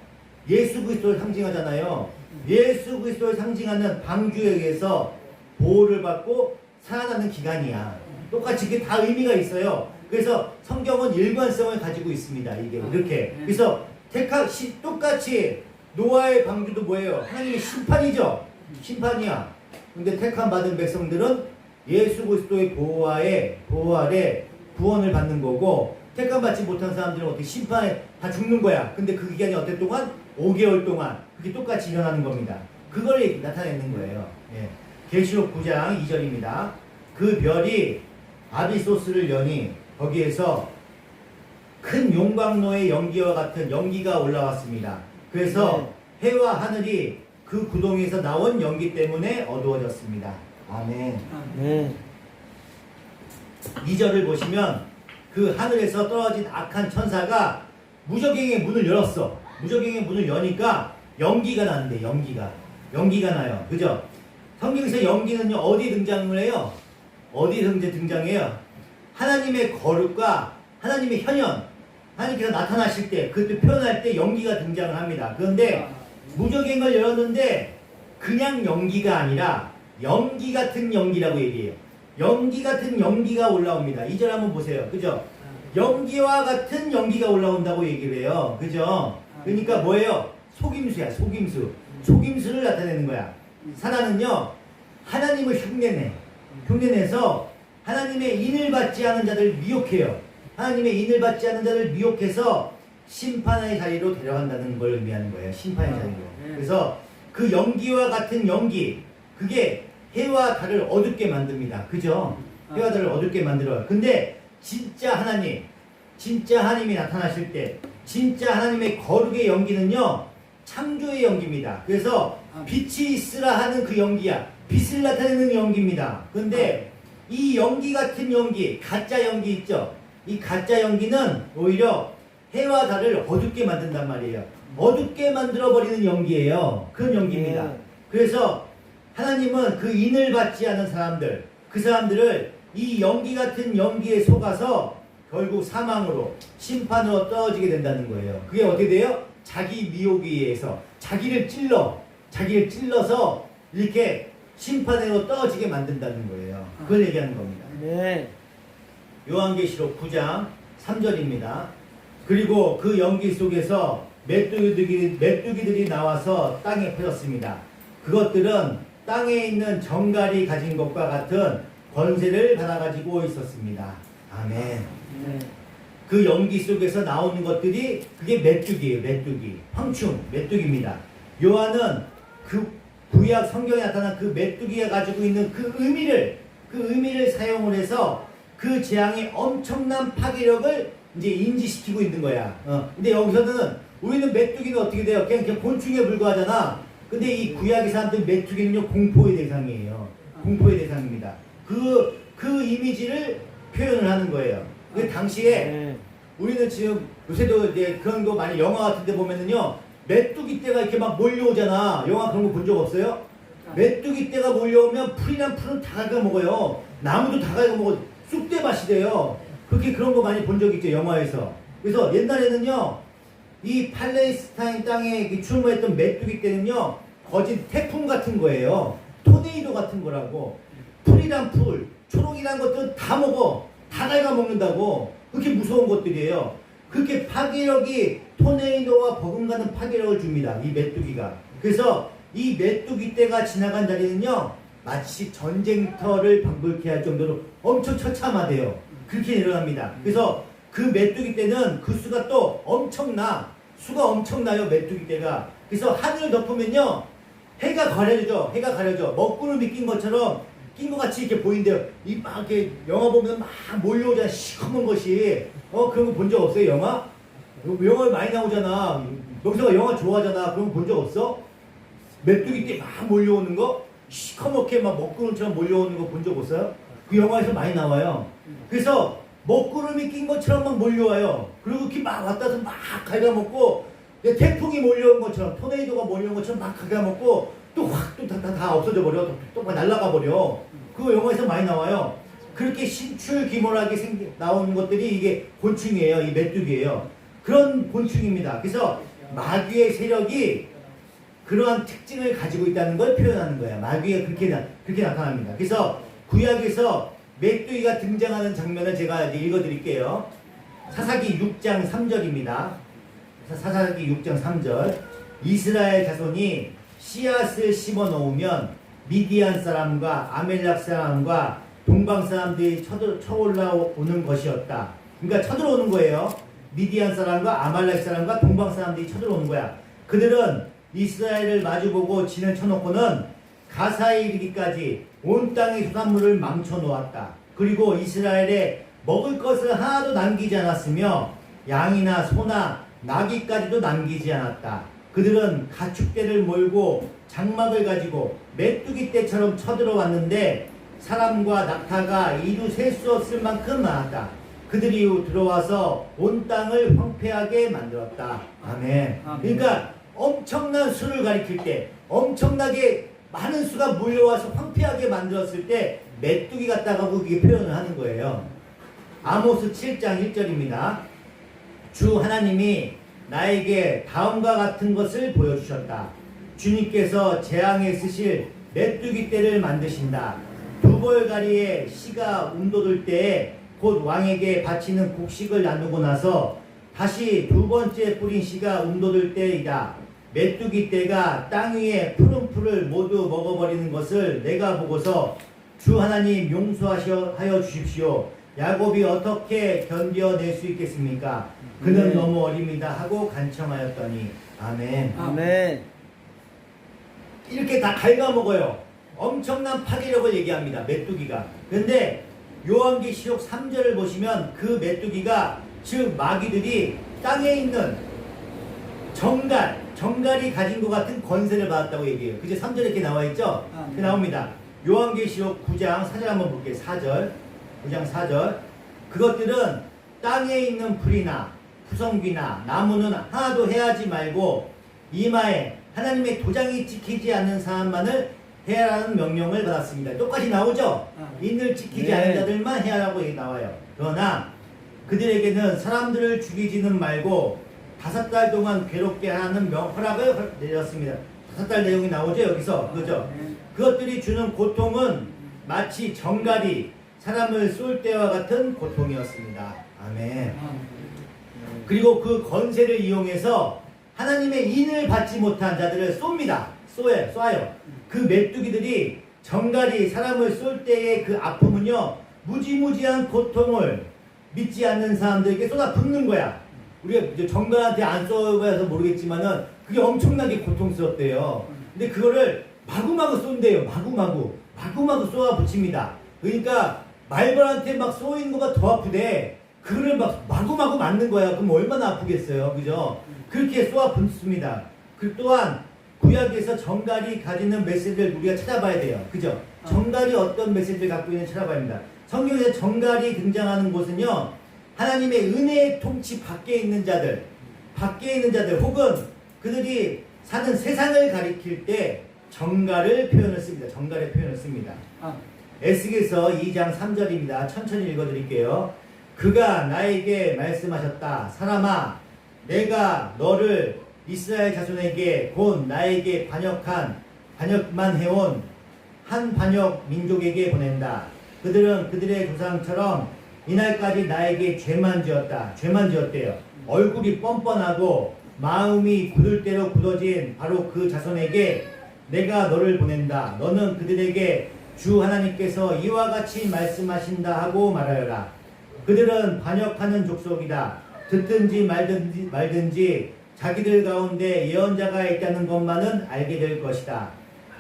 예수 그리스도를 상징하잖아요. 예수 그리스도를 상징하는 방주에 의해서 보호를 받고 살아나는 기간이야. 똑같이 이게 다 의미가 있어요. 그래서 성경은 일관성을 가지고 있습니다. 이게 이렇게. 그래서 똑같이 노아의 방주도 뭐예요? 하나님의 심판이죠. 심판이야. 근데 택함 받은 백성들은 예수 그리스도의 보호 아래 구원을 받는 거고, 택함 받지 못한 사람들은 어떻게 심판에 다 죽는 거야. 근데 그 기간이 어떨 동안? 5개월 동안. 그게 똑같이 일어나는 겁니다. 그걸 나타내는 거예요. 예. 계시록 9장 2절입니다. 그 별이 아비소스를 여니 거기에서 큰 용광로의 연기와 같은 연기가 올라왔습니다. 그래서 해와 하늘이 그 구덩이에서 나온 연기 때문에 어두워졌습니다. 아멘. 네. 2절을 보시면 그 하늘에서 떨어진 악한 천사가 무저갱의 문을 열었어. 무저갱의 문을 여니까 연기가 나는데, 연기가 나요. 그죠? 성경에서 연기는요, 어디 등장을 해요? 어디 등장해요? 하나님의 거룩과 하나님의 현현, 하나님께서 나타나실 때, 그때 표현할 때 연기가 등장을 합니다. 그런데 무저갱을 열었는데 그냥 연기가 아니라 연기 같은 연기라고 얘기해요. 연기 같은 연기가 올라옵니다. 2절 한번 보세요. 그죠? 연기와 같은 연기가 올라온다고 얘기를 해요. 그죠? 그러니까 뭐예요? 속임수야, 속임수. 속임수를 나타내는 거야. 사단은요, 하나님을 흉내내서 하나님의 인을 받지 않은 자들 미혹해요. 하나님의 인을 받지 않은 자들 미혹해서 심판의 자리로 데려간다는 걸 의미하는 거예요. 심판의 자리로. 그래서 그 연기와 같은 연기, 그게 해와 달을 어둡게 만듭니다. 그죠? 해와 달을 어둡게 만들어요. 근데 진짜 하나님이 나타나실 때, 진짜 하나님의 거룩의 연기는요, 창조의 연기입니다. 그래서 빛이 있으라 하는 그 연기야. 빛을 나타내는 연기입니다. 근데 이 연기 같은 연기, 가짜 연기 있죠? 이 가짜 연기는 오히려 해와 달을 어둡게 만든단 말이에요. 어둡게 만들어버리는 연기예요. 그런 연기입니다. 그래서 하나님은 그 인을 받지 않은 사람들, 그 사람들을 이 연기 같은 연기에 속아서 결국 사망으로, 심판으로 떨어지게 된다는 거예요. 그게 어떻게 돼요? 자기 미혹에 의해서 자기를 찔러서 이렇게 심판으로 떨어지게 만든다는 거예요. 그걸 얘기하는 겁니다. 네. 요한계시록 9장 3절입니다. 그리고 그 연기 속에서 메뚜기들이 나와서 땅에 퍼졌습니다. 그것들은 땅에 있는 정갈이 가진 것과 같은 권세를 받아가지고 있었습니다. 아멘. 네. 그 연기 속에서 나오는 것들이 그게 메뚜기예요. 황충, 메뚜기입니다. 요한은 그 구약 성경에 나타난 그 메뚜기가 가지고 있는 그 의미를 사용을 해서 그 재앙의 엄청난 파괴력을 이제 인지시키고 있는 거야. 근데 여기서는 우리는 메뚜기는 어떻게 돼요? 그냥 곤충에 불과하잖아. 근데 이 구약의 사람들 메뚜기는요, 공포의 대상이에요. 공포의 대상입니다. 그 이미지를 표현을 하는 거예요. 그 당시에 우리는 지금 요새도 이제 그런 거 많이 영화 같은 데 보면은요, 메뚜기 떼가 이렇게 막 몰려오잖아. 영화 그런 거 본 적 없어요? 메뚜기 떼가 몰려오면 풀이란 풀은 다 갉아먹어요. 나무도 다 갉아먹어. 쑥대 맛이 돼요. 그런 거 많이 본 적 있죠, 영화에서. 그래서 옛날에는요, 이 팔레스타인 땅에 출몰했던 메뚜기 떼는요, 거진 태풍 같은 거예요. 토네이도 같은 거라고. 풀이란 풀, 초록이란 것들은 다 먹어. 다 갉아먹는다고. 그렇게 무서운 것들이에요. 그렇게 파괴력이, 토네이도와 버금가는 파괴력을 줍니다. 이 메뚜기가. 그래서 이 메뚜기 떼가 지나간 자리는요, 마치 전쟁터를 방불케 할 정도로 엄청 처참하대요. 그렇게 일어납니다. 그래서 그 메뚜기 떼는 그 수가 또 수가 엄청나요, 메뚜기 떼가. 그래서 하늘을 덮으면요, 해가 가려져. 먹구름이 낀 것처럼 낀 것 같이 이렇게 보인대요. 막 이렇게 영화 보면 막 몰려오잖아, 시커먼 것이. 그런 거 본 적 없어요, 영화? 영화 많이 나오잖아. 여기서 영화 좋아하잖아. 그런 거 본 적 없어? 메뚜기 떼 막 몰려오는 거? 시커멓게 막 먹구름처럼 몰려오는 거 본 적 없어요? 그 영화에서 많이 나와요. 그래서 먹구름이 낀 것처럼 막 몰려와요. 그리고 이렇게 막 왔다서 막 갉아먹고, 태풍이 몰려온 것처럼, 토네이도가 몰려온 것처럼 막 갉아먹고, 또 확 또 다 없어져 버려. 또 막 날아가 버려. 그 영화에서 많이 나와요. 그렇게 신출귀몰하게 나오는 것들이 이게 곤충이에요. 이 메뚜기예요. 그런 곤충입니다. 그래서 마귀의 세력이 그러한 특징을 가지고 있다는 걸 표현하는 거예요. 마귀가 그렇게 나타납니다. 그래서 구약에서 메뚜기가 등장하는 장면을 제가 이제 읽어드릴게요. 사사기 6장 3절입니다. 사사기 6장 3절. 이스라엘 자손이 씨앗을 심어 놓으면 미디안 사람과 아멜렉 사람과 동방 사람들이 쳐올라오는 것이었다. 그러니까 쳐들어오는 거예요. 미디안 사람과 아말렉 사람과 동방 사람들이 쳐들어오는 거야. 그들은 이스라엘을 마주보고 진을 쳐놓고는 가사에 이르기까지 온 땅의 소산물을 망쳐 놓았다. 그리고 이스라엘에 먹을 것을 하나도 남기지 않았으며 양이나 소나 나귀까지도 남기지 않았다. 그들은 가축대를 몰고 장막을 가지고 메뚜기 떼처럼 쳐들어왔는데 사람과 낙타가 이루 셀 수 없을 만큼 많았다. 그들이 들어와서 온 땅을 황폐하게 만들었다. 아멘. 그러니까 엄청난 수를 가리킬 때, 엄청나게 많은 수가 몰려와서 황폐하게 만들었을 때 메뚜기 같다고 그게 표현을 하는 거예요. 아모스 7장 1절입니다. 주 하나님이 나에게 다음과 같은 것을 보여주셨다. 주님께서 재앙에 쓰실 메뚜기 떼를 만드신다. 두 벌가리에 씨가 움돋을 때에 곧 왕에게 바치는 곡식을 나누고 나서 다시 두 번째 뿌린 씨가 움돋을 때이다. 메뚜기 떼가 땅 위에 푸른 풀을 모두 먹어버리는 것을 내가 보고서 주 하나님 용서하여 주십시오. 야곱이 어떻게 견뎌낼 수 있겠습니까? 그는 너무 어립니다 하고 간청하였더니 아멘. 아멘. 이렇게 다 갉아먹어요. 엄청난 파괴력을 얘기합니다. 메뚜기가. 근데 요한계시록 3절을 보시면 그 메뚜기가, 즉 마귀들이 땅에 있는 정갈이 가진 것 같은 권세를 받았다고 얘기해요. 그제 3절에 이렇게 나와 있죠? 그 나옵니다. 요한계시록 9장 4절 한번 볼게요. 4절. 9장 4절. 그것들은 땅에 있는 풀이나 푸성귀나 나무는 하나도 해하지 말고 이마에 하나님의 도장이 찍히지 않는 사람만을 해야라는 명령을 받았습니다. 똑같이 나오죠? 인을 지키지 않는 자들만 해야라고 나와요. 그러나 그들에게는 사람들을 죽이지는 말고 5달 동안 괴롭게 하는 허락을 내렸습니다. 5달 내용이 나오죠? 여기서. 그죠? 그것들이 주는 고통은 마치 정갈이 사람을 쏠 때와 같은 고통이었습니다. 아멘. 그리고 그 권세를 이용해서 하나님의 인을 받지 못한 자들을 쏩니다. 쏴요. 그 메뚜기들이 정갈이 사람을 쏠 때의 그 아픔은요, 무지무지한 고통을 믿지 않는 사람들에게 쏟아붓는 거야. 우리가 정갈한테 안 쏘여서 모르겠지만은 그게 엄청나게 고통스럽대요. 근데 그거를 마구마구 쏜대요. 마구마구 쏘아 붙입니다. 그러니까 말벌한테 막 쏘이는 거가 더 아프대. 그거를 막 마구마구 맞는 거야. 그럼 얼마나 아프겠어요. 그죠? 그렇게 쏘아 붙습니다. 그 또한 구약에서 정갈이 가지는 메시지를 우리가 찾아봐야 돼요. 그죠? 정갈이 어떤 메시지를 갖고 있는지 찾아봐야 합니다. 성경에서 정갈이 등장하는 곳은요, 하나님의 은혜의 통치 밖에 있는 자들 혹은 그들이 사는 세상을 가리킬 때 정갈의 표현을 씁니다. 에스겔서 2장 3절입니다. 천천히 읽어드릴게요. 그가 나에게 말씀하셨다. 사람아, 내가 너를 이스라엘 자손에게 곧 나에게 반역만 해온 한 반역 민족에게 보낸다. 그들은 그들의 조상처럼 이날까지 나에게 죄만 지었대요. 얼굴이 뻔뻔하고 마음이 굳을 대로 굳어진 바로 그 자손에게 내가 너를 보낸다. 너는 그들에게 주 하나님께서 이와 같이 말씀하신다 하고 말하여라. 그들은 반역하는 족속이다. 듣든지 말든지 자기들 가운데 예언자가 있다는 것만은 알게 될 것이다.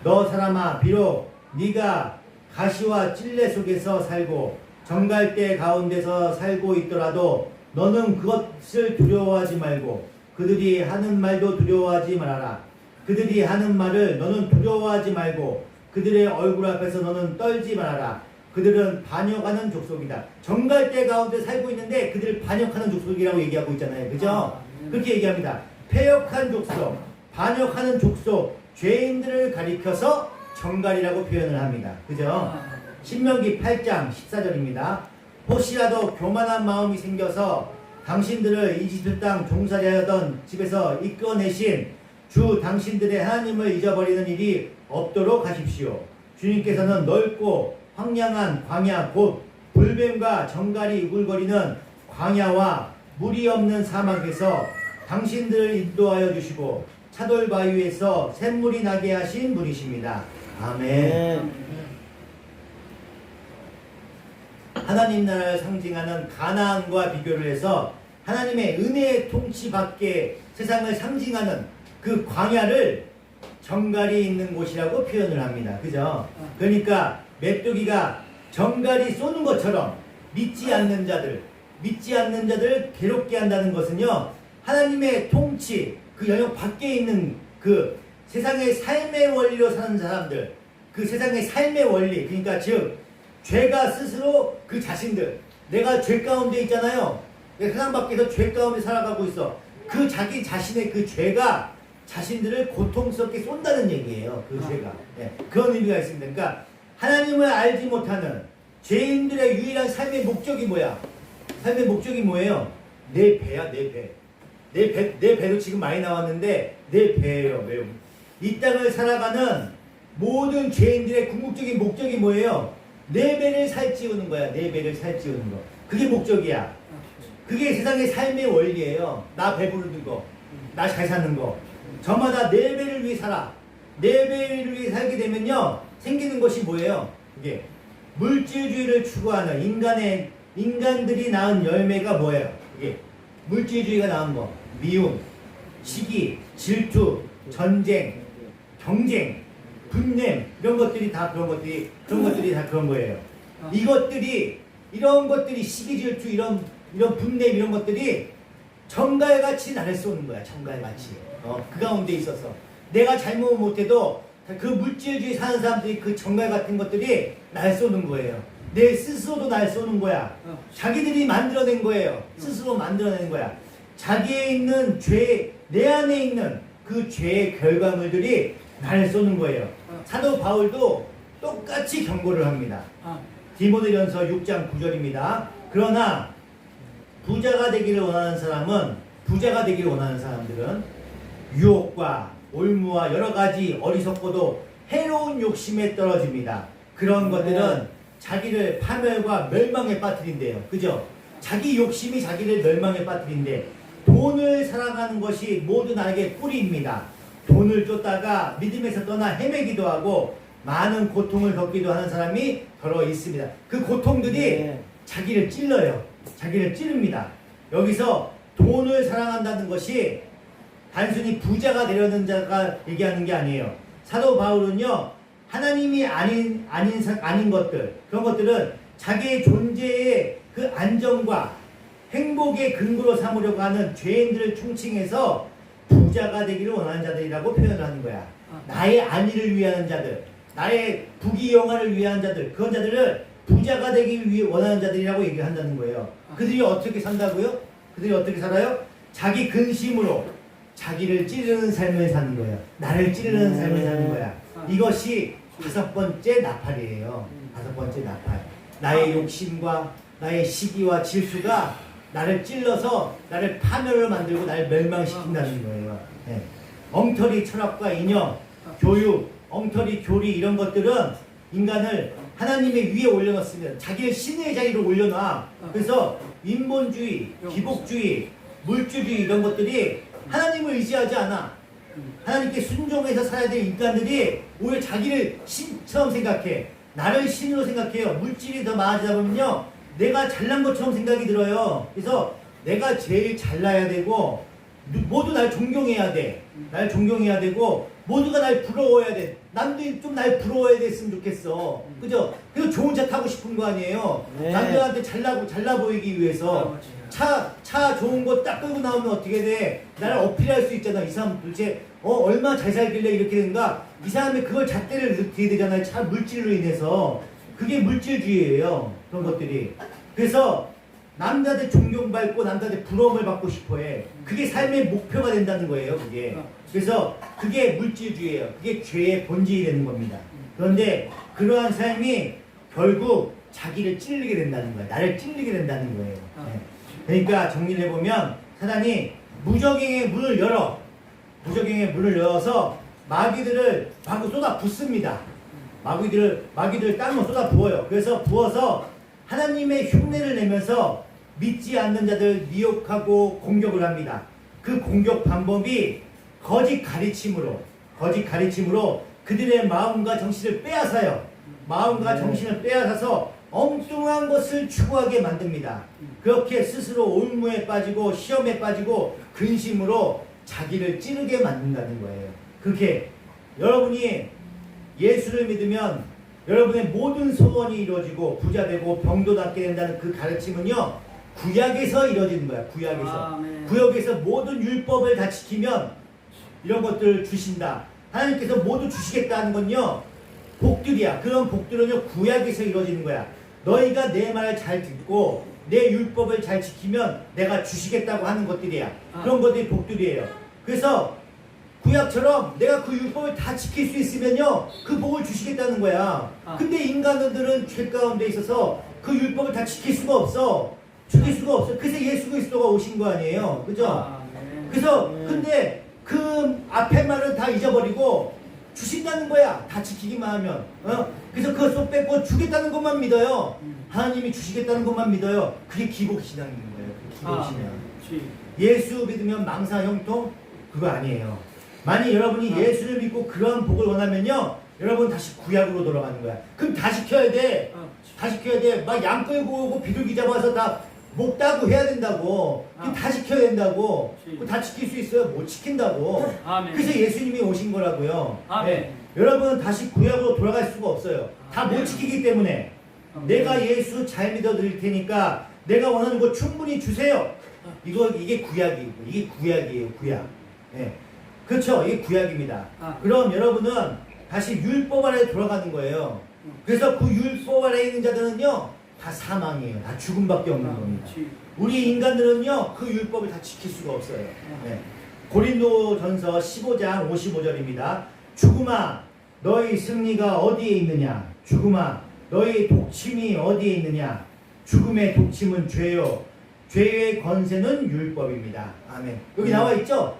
너 사람아, 비록 네가 가시와 찔레 속에서 살고 정갈대 가운데서 살고 있더라도 너는 그것을 두려워하지 말고 그들이 하는 말도 두려워하지 말아라. 그들이 하는 말을 너는 두려워하지 말고 그들의 얼굴 앞에서 너는 떨지 말아라. 그들은 반역하는 족속이다. 정갈대 가운데 살고 있는데 그들을 반역하는 족속이라고 얘기하고 있잖아요. 그죠? 그렇게 얘기합니다. 패역한 족속, 반역하는 족속, 죄인들을 가리켜서 정갈이라고 표현을 합니다. 그죠? 신명기 8장 14절입니다. 혹시라도 교만한 마음이 생겨서 당신들을 이집트 땅 종살이 하던 집에서 이끌어내신 주 당신들의 하나님을 잊어버리는 일이 없도록 하십시오. 주님께서는 넓고 황량한 광야 곧 불뱀과 정갈이 우글거리는 광야와 물이 없는 사막에서 당신들을 인도하여 주시고 차돌 바위에서 샘물이 나게 하신 분이십니다. 아멘. 하나님 나라를 상징하는 가나안과 비교를 해서 하나님의 은혜의 통치 밖에 세상을 상징하는 그 광야를 정갈이 있는 곳이라고 표현을 합니다. 그죠? 그러니까 메뚜기가 정갈이 쏘는 것처럼 믿지 않는 자들을 괴롭게 한다는 것은요, 하나님의 통치, 그 영역 밖에 있는 그 세상의 삶의 원리로 사는 사람들, 그 세상의 삶의 원리, 그러니까 즉 죄가 스스로 그 자신들, 내가 죄 가운데 있잖아요. 내가 세상 밖에서 죄 가운데 살아가고 있어. 그 자기 자신의 그 죄가 자신들을 고통스럽게 쏜다는 얘기예요. 그 죄가. 네, 그런 의미가 있습니다. 그러니까 하나님을 알지 못하는 죄인들의 유일한 삶의 목적이 뭐야? 삶의 목적이 뭐예요? 내 배야, 내 배. 내 배도 지금 많이 나왔는데 내 배예요. 매우. 이 땅을 살아가는 모든 죄인들의 궁극적인 목적이 뭐예요? 내 배를 살찌우는 거야. 내 배를 살찌우는 거. 그게 목적이야. 그게 세상의 삶의 원리예요. 나 배부르는 거, 나 잘 사는 거. 저마다 내 배를 위해 살아. 내 배를 위해 살게 되면요, 생기는 것이 뭐예요? 그게 물질주의를 추구하는 인간들이 낳은 열매가 뭐예요? 그게 물질주의가 낳은 거. 미움, 시기, 질투, 전쟁, 경쟁, 분냄, 이런 것들이 다 그런 것들이 다 그런 거예요. 이런 것들이 시기, 질투, 이런 분냄, 이런 것들이 정갈같이 나를 쏘는 거야. 정갈같이. 그 가운데 있어서 내가 잘못 못해도 그 물질주의 사는 사람들이 그 정갈 같은 것들이 날 쏘는 거예요. 내 스스로도 날 쏘는 거야. 자기들이 만들어낸 거예요. 스스로 만들어낸 거야. 자기에 있는 죄, 내 안에 있는 그 죄의 결과물들이 날 쏘는 거예요. 사도 바울도 똑같이 경고를 합니다. 디모데전서 6장 9절입니다. 그러나 부자가 되기를 원하는 사람들은 유혹과 올무와 여러 가지 어리석고도 해로운 욕심에 떨어집니다. 그런 것들은 자기를 파멸과 멸망에 빠뜨린대요. 그죠? 자기 욕심이 자기를 멸망에 빠뜨린대. 돈을 사랑하는 것이 모두 나에게 뿌리입니다. 돈을 쫓다가 믿음에서 떠나 헤매기도 하고 많은 고통을 겪기도 하는 사람이 더러 있습니다. 그 고통들이 자기를 찔러요. 자기를 찌릅니다. 여기서 돈을 사랑한다는 것이 단순히 부자가 되려는 자가 얘기하는 게 아니에요. 사도 바울은요, 하나님이 아닌 것들, 그런 것들은 자기의 존재의 그 안정과 행복의 근거로 삼으려고 하는 죄인들을 총칭해서 부자가 되기를 원하는 자들이라고 표현을 하는 거야. 나의 안위를 위하는 자들, 나의 부귀 영화를 위한 자들, 그런 자들을 부자가 되기 위해 원하는 자들이라고 얘기를 한다는 거예요. 그들이 어떻게 산다고요? 그들이 어떻게 살아요? 자기 근심으로 자기를 찌르는 삶을 사는 거예요. 나를 찌르는 삶을 사는 거야. 이것이 5번째 나팔이에요. 5번째 나팔. 나의 욕심과 나의 시기와 질투가 나를 찔러서 나를 파멸을 만들고 나를 멸망시킨다는 거예요. 네. 엉터리 철학과 이념, 교육, 엉터리 교리, 이런 것들은 인간을 하나님의 위에 올려놓습니다. 자기를 신의 자리로 올려놔. 그래서 인본주의, 기복주의, 물주주의, 이런 것들이 하나님을 의지하지 않아. 하나님께 순종해서 살아야 될 인간들이 오히려 자기를 신처럼 생각해. 나를 신으로 생각해요. 물질이 더 많아지다 보면요, 내가 잘난 것처럼 생각이 들어요. 그래서 내가 제일 잘나야 되고 모두 날 존경해야 돼. 날 존경해야 되고 모두가 날 부러워해야 돼. 남들이 좀 날 부러워해야 됐으면 좋겠어. 그죠? 그래서 좋은 차 타고 싶은 거 아니에요. 네. 남들한테 잘나 보이기 위해서. 차 좋은 거 딱 끌고 나오면 어떻게 돼? 나를 어필할 수 있잖아. 이 사람 도대체 얼마나 잘 살길래 이렇게 된가? 이 사람이 그걸 잣대를 들게 되잖아요. 차 물질로 인해서. 그게 물질주의예요. 그런 것들이. 그래서 남자들 존경받고 남자들 부러움을 받고 싶어해. 그게 삶의 목표가 된다는 거예요. 그게. 그래서 그게 물질주의예요. 그게 죄의 본질이 되는 겁니다. 그런데 그러한 삶이 결국 자기를 찔리게 된다는 거예요. 나를 찔리게 된다는 거예요. 네. 그러니까 정리를 해보면 사단이 무적행의 문을 열어. 무적행의 문을 열어서 마귀들을 마구 쏟아 붓습니다. 마귀들을 땅으로 쏟아 부어요. 그래서 부어서 하나님의 흉내를 내면서 믿지 않는 자들 미혹하고 공격을 합니다. 그 공격 방법이 거짓 가르침으로 그들의 마음과 정신을 빼앗아요. 마음과 정신을 빼앗아서 엉뚱한 것을 추구하게 만듭니다. 그렇게 스스로 올무에 빠지고 시험에 빠지고 근심으로 자기를 찌르게 만든다는 거예요. 그렇게 여러분이 예수를 믿으면 여러분의 모든 소원이 이루어지고 부자되고 병도 낫게 된다는 그 가르침은요, 구약에서 이루어지는 거야. 구약에서 모든 율법을 다 지키면 이런 것들을 주신다. 하나님께서 모두 주시겠다는 건요, 복들이야. 그런 복들은요, 구약에서 이루어지는 거야. 너희가 내 말을 잘 듣고 내 율법을 잘 지키면 내가 주시겠다고 하는 것들이야. 그런 것들이 복들이에요. 그래서 구약처럼 내가 그 율법을 다 지킬 수 있으면요, 그 복을 주시겠다는 거야. 근데 인간들은 죄 가운데 있어서 그 율법을 다 지킬 수가 없어. 그래서 예수 그리스도가 오신 거 아니에요. 그죠? 그래서 근데 그 앞에 말은 다 잊어버리고 주신다는 거야. 다 지키기만 하면. 그래서 그거 쏙 뺏고 주겠다는 것만 믿어요. 하나님이 주시겠다는 것만 믿어요. 그게 기복신앙인 거예요. 기복신앙. 예수 믿으면 망사 형통? 그거 아니에요. 만약 여러분이 예수를 믿고 그러한 복을 원하면요, 여러분 다시 구약으로 돌아가는 거야. 그럼 다 지켜야 돼. 다 지켜야 돼. 막 양 끌고 오고 비둘기 잡아서 다 목 따고 해야 된다고. 다 지켜야 된다고. 다 지킬 수 있어요? 못 지킨다고. 그래서 예수님이 오신 거라고요. 네. 여러분은 다시 구약으로 돌아갈 수가 없어요. 다 못 지키기 때문에. 내가 예수 잘 믿어드릴 테니까 내가 원하는 거 충분히 주세요. 이게 구약이고, 이게 구약이에요. 구약. 네. 그렇죠. 이게 구약입니다. 그럼 여러분은 다시 율법 아래에 돌아가는 거예요. 그래서 그 율법 아래에 있는 자들은요, 다 사망이에요. 다 죽음밖에 없는 겁니다. 우리 인간들은요, 그 율법을 다 지킬 수가 없어요. 네. 고린도전서 15장 55절입니다. 죽음아, 너희 승리가 어디에 있느냐? 죽음아, 너희 독침이 어디에 있느냐? 죽음의 독침은 죄요. 죄의 권세는 율법입니다. 아멘. 여기 나와 있죠?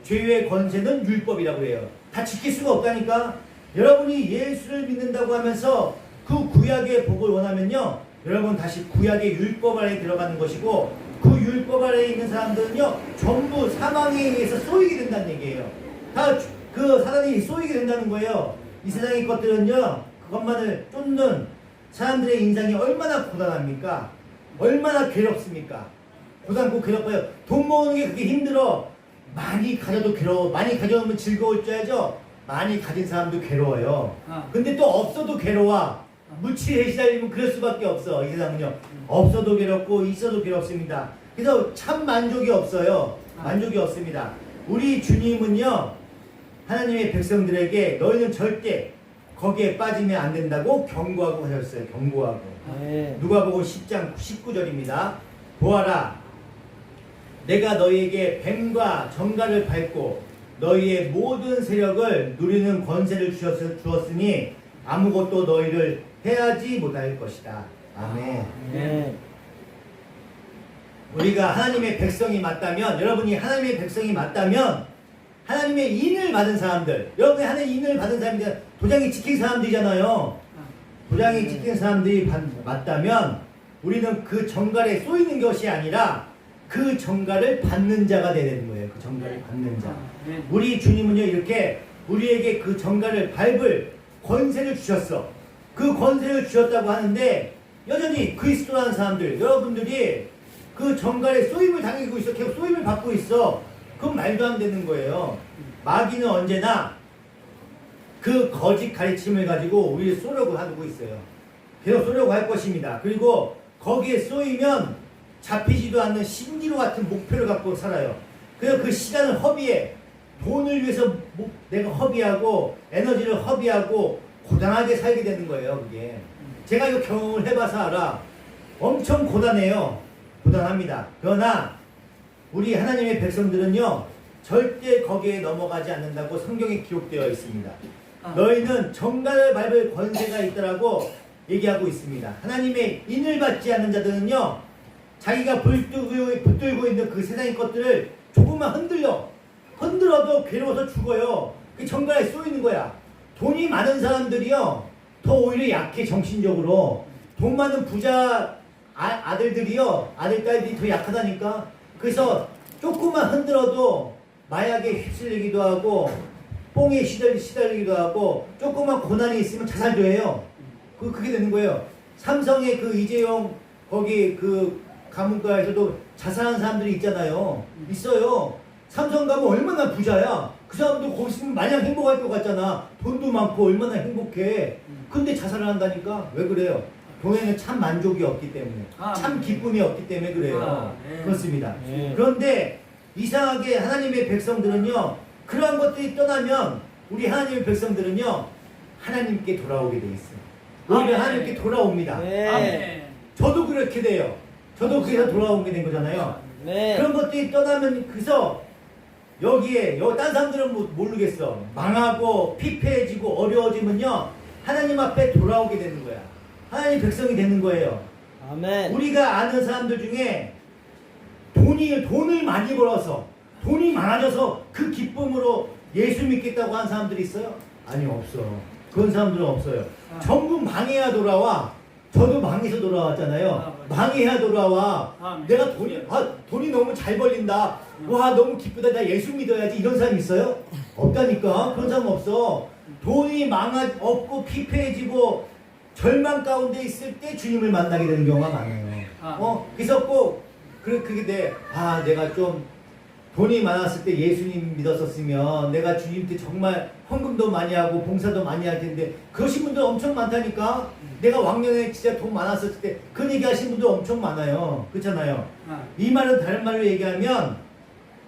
죄의 권세는 율법이라고 해요. 다 지킬 수가 없다니까. 여러분이 예수를 믿는다고 하면서 그 구약의 복을 원하면요, 여러분 다시 구약의 율법 아래에 들어가는 것이고, 그 율법 아래에 있는 사람들은요, 전부 사망에 의해서 쏘이게 된다는 얘기예요. 다 그 사단이 쏘이게 된다는 거예요. 이 세상의 것들은요, 그것만을 쫓는 사람들의 인생이 얼마나 고단합니까? 얼마나 괴롭습니까? 고단고 괴롭어요. 돈 모으는 게 그렇게 힘들어. 많이 가져도 괴로워. 많이 가져오면 즐거울 줄 알죠? 많이 가진 사람도 괴로워요. 근데 또 없어도 괴로워. 물질에 시달리면 그럴 수밖에 없어. 이 세상은요, 없어도 괴롭고 있어도 괴롭습니다. 그래서 참 만족이 없어요. 만족이 없습니다. 우리 주님은요, 하나님의 백성들에게 너희는 절대 거기에 빠지면 안 된다고 경고하고 하셨어요. 경고하고. 누가복음 10장 19절입니다. 보아라, 내가 너희에게 뱀과 정갈을 밟고 너희의 모든 세력을 누리는 권세를 주었으니 아무것도 너희를 해하지 못할 것이다. 아멘. 우리가 하나님의 백성이 맞다면, 여러분이 하나님의 백성이 맞다면, 하나님의 인을 받은 사람들, 여러분이 하나님의 인을 받은 사람들이 도장이 찍힌 사람들이잖아요. 도장이 찍힌 사람들이 맞다면 우리는 그 정갈에 쏘이는 것이 아니라 그 정갈을 받는 자가 되는 거예요. 그 정갈을 받는 자. 우리 주님은요, 이렇게 우리에게 그 정갈을 밟을 권세를 주셨어. 그 권세를 주셨다고 하는데 여전히 그리스도라는 사람들, 여러분들이 그 정갈에 쏘임을 당하고 있어. 계속 쏘임을 받고 있어. 그건 말도 안 되는 거예요. 마귀는 언제나 그 거짓 가르침을 가지고 우리를 쏘려고 하고 있어요. 계속 쏘려고 할 것입니다. 그리고 거기에 쏘이면 잡히지도 않는 신기루 같은 목표를 갖고 살아요. 그래서 그 시간을 허비해. 돈을 위해서 내가 허비하고 에너지를 허비하고 고단하게 살게 되는 거예요. 그게 제가 이거 경험을 해봐서 알아. 엄청 고단해요. 고단합니다. 그러나 우리 하나님의 백성들은요, 절대 거기에 넘어가지 않는다고 성경에 기록되어 있습니다. 너희는 정갈을 밟을 권세가 있다라고 얘기하고 있습니다. 하나님의 인을 받지 않는 자들은요, 자기가 붙들고 있는 그 세상의 것들을 조금만 흔들어도 괴로워서 죽어요. 그 정갈에 쏘이는 거야. 돈이 많은 사람들이요, 더 오히려 약해. 정신적으로 돈 많은 부자 아들들이요, 아들 딸들이 더 약하다니까. 그래서 조금만 흔들어도 마약에 휩쓸리기도 하고 뽕에 시달리기도 하고, 조금만 고난이 있으면 자살도 해요. 그게 되는 거예요. 삼성의 그 이재용 거기 그 가문가에서도 자살하는 사람들이 있잖아요. 있어요. 삼성 가면 얼마나 부자야. 그 사람도 거기 있으면 마냥 행복할 것 같잖아. 돈도 많고 얼마나 행복해. 근데 자살을 한다니까. 왜 그래요? 돈에는 참 만족이 없기 때문에, 참 기쁨이 없기 때문에 그래요. 그렇습니다. 그런데 이상하게 하나님의 백성들은요, 그러한 것들이 떠나면 우리 하나님의 백성들은요, 하나님께 돌아오게 돼 있어요. 오히려 하나님께 돌아옵니다. 저도 그렇게 돼요. 저도 그래서 돌아오게 된 거잖아요. 그런 것들이 떠나면, 그래서 여기에 딴 사람들은 모르겠어. 망하고 피폐해지고 어려워지면요, 하나님 앞에 돌아오게 되는 거야. 하나님 백성이 되는 거예요. 아멘. 우리가 아는 사람들 중에 돈을 많이 벌어서, 돈이 많아져서 그 기쁨으로 예수 믿겠다고 한 사람들이 있어요? 아니, 없어. 그런 사람들은 없어요. 전부 망해야 돌아와. 저도 망해서 돌아왔잖아요. 망해야 돌아와. 내가 돈이 너무 잘 벌린다. 와, 너무 기쁘다. 나 예수 믿어야지. 이런 사람 있어요? 없다니까. 그런 사람 없어. 돈이 없고 피폐해지고 절망 가운데 있을 때 주님을 만나게 되는 경우가 많아요. 그래서 꼭 그게 돼. 내가 좀 돈이 많았을 때 예수님 믿었었으면 내가 주님한테 정말 헌금도 많이 하고 봉사도 많이 할 텐데, 그러신 분들 엄청 많다니까. 내가 왕년에 진짜 돈 많았을 때 그런 얘기 하신 분들 엄청 많아요. 그렇잖아요. 이 말은 다른 말로 얘기하면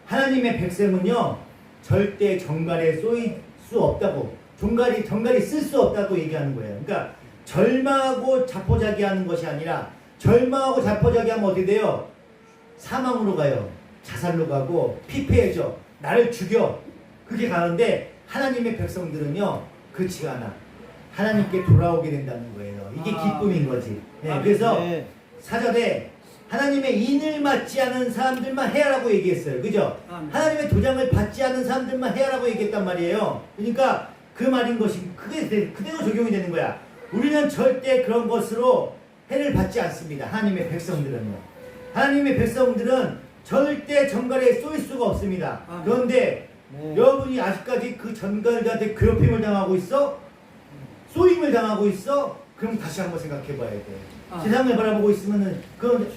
하나님의 백성은요, 절대 정갈에 쏘일 수 없다고, 정갈이 쓸 수 없다고 얘기하는 거예요. 그러니까 절망하고 자포자기하는 것이 아니라, 절망하고 자포자기하면 어떻게 돼요? 사망으로 가요. 자살로 가고 피폐해져. 나를 죽여. 그게 가는데, 하나님의 백성들은요, 그렇지가 않아. 하나님께 돌아오게 된다는 거예요. 이게 기쁨인 거지. 그래서 4절에 하나님의 인을 받지 않은 사람들만 해야라고 얘기했어요. 그죠? 하나님의 도장을 받지 않은 사람들만 해야라고 얘기했단 말이에요. 그러니까 그 말인 것이 그대로 적용이 되는 거야. 우리는 절대 그런 것으로 해를 받지 않습니다. 하나님의 백성들은요. 하나님의 백성들은 절대 정갈에 쏘일 수가 없습니다. 그런데 여러분이 아직까지 그 정갈들한테 괴롭힘을 당하고 있어? 쏘임을 당하고 있어? 그럼 다시 한번 생각해 봐야 돼. 세상을 바라보고 있으면은 그건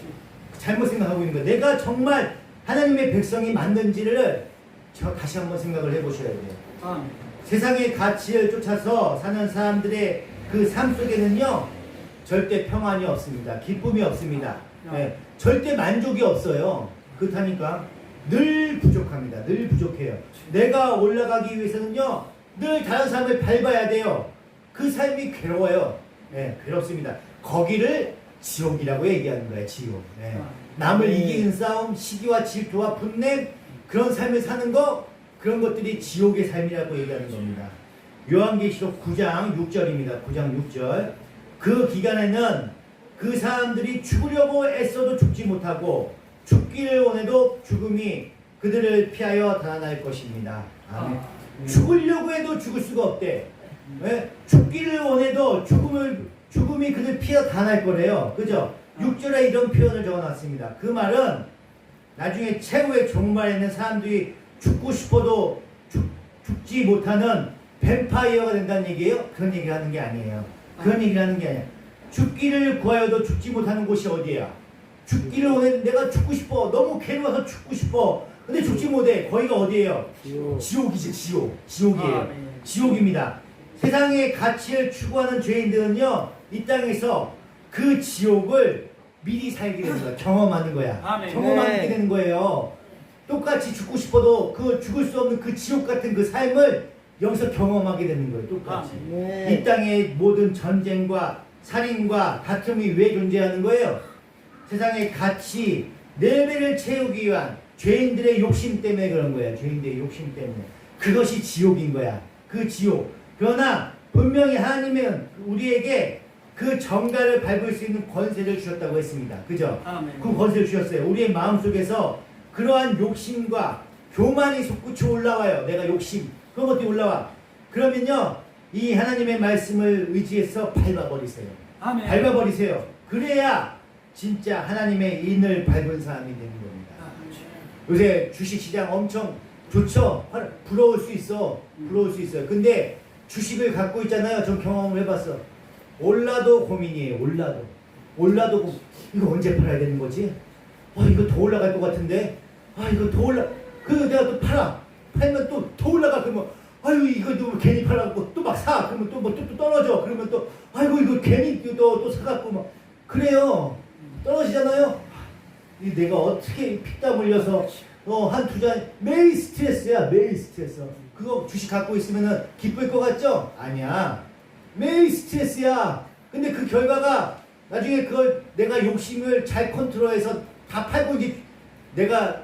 잘못 생각하고 있는 거야. 내가 정말 하나님의 백성이 맞는지를 다시 한번 생각을 해 보셔야 돼요. 세상의 가치를 쫓아서 사는 사람들의 그 삶 속에는요, 절대 평안이 없습니다. 기쁨이 없습니다. 절대 만족이 없어요. 그렇다니까. 늘 부족합니다. 늘 부족해요. 내가 올라가기 위해서는요, 늘 다른 사람을 밟아야 돼요. 그 삶이 괴로워요. 괴롭습니다. 거기를 지옥이라고 얘기하는 거예요. 지옥. 남을 이기는 싸움, 시기와 질투와 분냄, 그런 삶을 사는 거, 그런 것들이 지옥의 삶이라고 얘기하는 겁니다. 요한계시록 9장 6절입니다. 9장 6절. 그 기간에는 그 사람들이 죽으려고 애써도 죽지 못하고 죽기를 원해도 죽음이 그들을 피하여 달아날 것입니다. 아멘. 죽으려고 해도 죽을 수가 없대. 죽기를 원해도 죽음이 그들 피하 다 날 거래요. 그죠? 6절에 이런 표현을 적어놨습니다. 그 말은 나중에 최후의 종말에는 사람들이 죽고 싶어도 죽지 못하는 뱀파이어가 된다는 얘기예요? 그런 얘기를 하는 게 아니에요. 그런 얘기를 하는 게 아니야. 죽기를 구하여도 죽지 못하는 곳이 어디야? 죽기를 원해. 내가 죽고 싶어. 너무 괴로워서 죽고 싶어. 근데 죽지 못해. 거기가 어디예요? 지옥이지. 지옥이에요. 지옥입니다. 세상의 가치를 추구하는 죄인들은요, 이 땅에서 그 지옥을 미리 살게 되는 거야. 경험하는 거야. 경험하게 되는 거예요. 똑같이 죽고 싶어도 그 죽을 수 없는 그 지옥 같은 그 삶을 여기서 경험하게 되는 거예요. 똑같이. 이 땅의 모든 전쟁과 살인과 다툼이 왜 존재하는 거예요? 세상의 가치, 레벨을 채우기 위한 죄인들의 욕심 때문에 그런 거야. 죄인들의 욕심 때문에. 그것이 지옥인 거야. 그 지옥. 그러나 분명히 하나님은 우리에게 그 정갈을 밟을 수 있는 권세를 주셨다고 했습니다. 그죠? 아멘. 그 권세를 주셨어요. 우리의 마음속에서 그러한 욕심과 교만이 솟구쳐 올라와요. 내가 욕심. 그런 것들이 올라와. 그러면요. 이 하나님의 말씀을 의지해서 밟아버리세요. 아멘. 밟아버리세요. 그래야 진짜 하나님의 인을 밟은 사람이 되는 겁니다. 요새 주식시장 엄청 좋죠? 부러울 수 있어. 부러울 수 있어요. 근데 주식을 갖고 있잖아요. 전 경험을 해봤어. 올라도 고민이에요. 올라도 이거 언제 팔아야 되는 거지? 이거 더 올라갈 것 같은데? 이거 더 그리고 내가 또 팔면 또 더 올라가. 그러면 아유 이거 또 괜히 팔아갖고 또 막 사. 그러면 또 또 떨어져. 그러면 또 아이고 이거 괜히 또 사갖고 막 그래요. 떨어지잖아요. 내가 어떻게 피땀 흘려서 한 투자 매일 스트레스야. 매일 스트레스. 그거 주식 갖고 있으면은 기쁠 것 같죠? 아니야. 매일 스트레스야. 근데 그 결과가 나중에 그걸 내가 욕심을 잘 컨트롤해서 다 팔고 이제 내가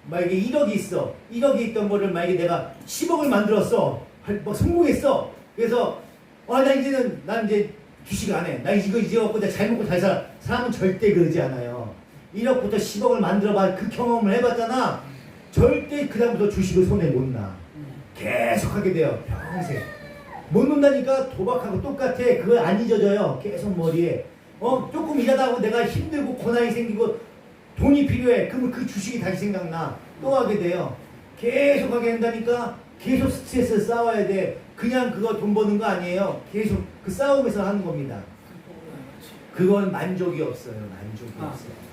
만약에 1억이 있어. 1억이 있던 거를 만약에 내가 10억을 만들었어. 뭐 성공했어. 그래서 난 이제 주식 안 해. 나 이거 갖고 내가 잘 먹고 잘 살아. 사람은 절대 그러지 않아요. 1억부터 10억을 만들어봐. 그 경험을 해봤잖아. 절대 그다음부터 주식을 손에 못 놔. 계속 하게 돼요. 평생. 못 논다니까. 도박하고 똑같아. 그거 안 잊어져요. 계속 머리에. 조금 일하다 하고 내가 힘들고 고난이 생기고 돈이 필요해. 그러면 그 주식이 다시 생각나. 또 하게 돼요. 계속 하게 된다니까. 계속 스트레스 싸워야 돼. 그냥 그거 돈 버는 거 아니에요. 계속 그 싸움에서 하는 겁니다. 그건 만족이 없어요. 만족이 없어요.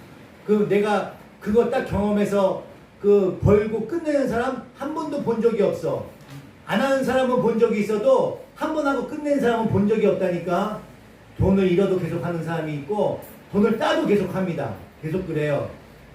그 내가 그거 딱 경험해서 그 벌고 끝내는 사람 한 번도 본 적이 없어. 안 하는 사람은 본 적이 있어도 한 번 하고 끝낸 사람은 본 적이 없다니까. 돈을 잃어도 계속 하는 사람이 있고 돈을 따도 계속 합니다. 계속 그래요.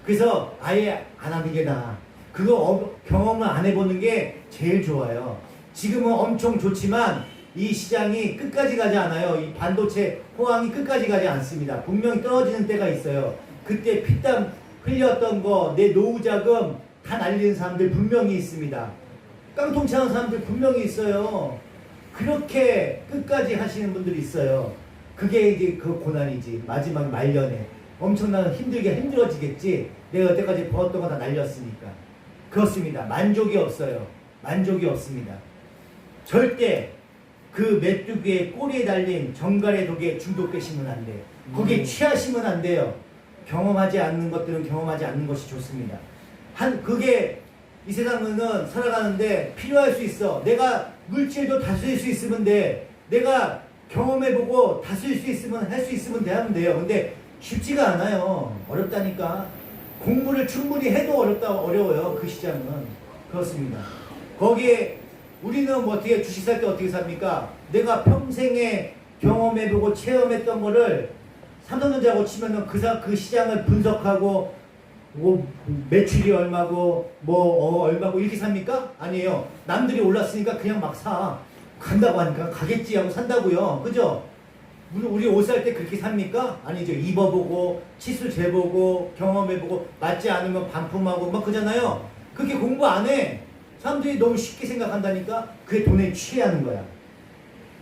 그래서 아예 안 하는 게 나아. 그거 경험을 안 해보는 게 제일 좋아요. 지금은 엄청 좋지만 이 시장이 끝까지 가지 않아요. 이 반도체 호황이 끝까지 가지 않습니다. 분명히 떨어지는 때가 있어요. 그때 피땀 흘렸던 거, 내 노후 자금 다 날리는 사람들 분명히 있습니다. 깡통치 하는 사람들 분명히 있어요. 그렇게 끝까지 하시는 분들이 있어요. 그게 이제 그 고난이지. 마지막 말년에 엄청나게 힘들어지겠지. 내가 여태까지 벌었던 거 다 날렸으니까. 그렇습니다. 만족이 없어요. 만족이 없습니다. 절대 그 메뚜기의 꼬리에 달린 정갈의 독에 중독되시면 안 돼요. 거기에 취하시면 안 돼요. 경험하지 않는 것들은 경험하지 않는 것이 좋습니다. 그게 이 세상은 살아가는데 필요할 수 있어. 내가 물질도 다스릴 수 있으면 돼. 내가 경험해보고 다스릴 수 있으면 할 수 있으면 하면 돼요. 근데 쉽지가 않아요. 어렵다니까. 공부를 충분히 해도 어려워요. 그 시장은. 그렇습니다. 거기에 우리는 뭐 어떻게 주식 살 때 어떻게 삽니까? 내가 평생에 경험해보고 체험했던 거를 삼성전자고 치면은 그 시장을 분석하고 뭐 매출이 얼마고 얼마고 이렇게 삽니까? 아니에요. 남들이 올랐으니까 그냥 막 사. 간다고 하니까 가겠지 하고 산다고요. 그죠? 우리 옷 살 때 그렇게 삽니까? 아니죠. 입어보고 치수 재보고 경험해보고 맞지 않으면 반품하고 막 그러잖아요. 그렇게 공부 안 해. 사람들이 너무 쉽게 생각한다니까. 그게 돈에 취하는 거야.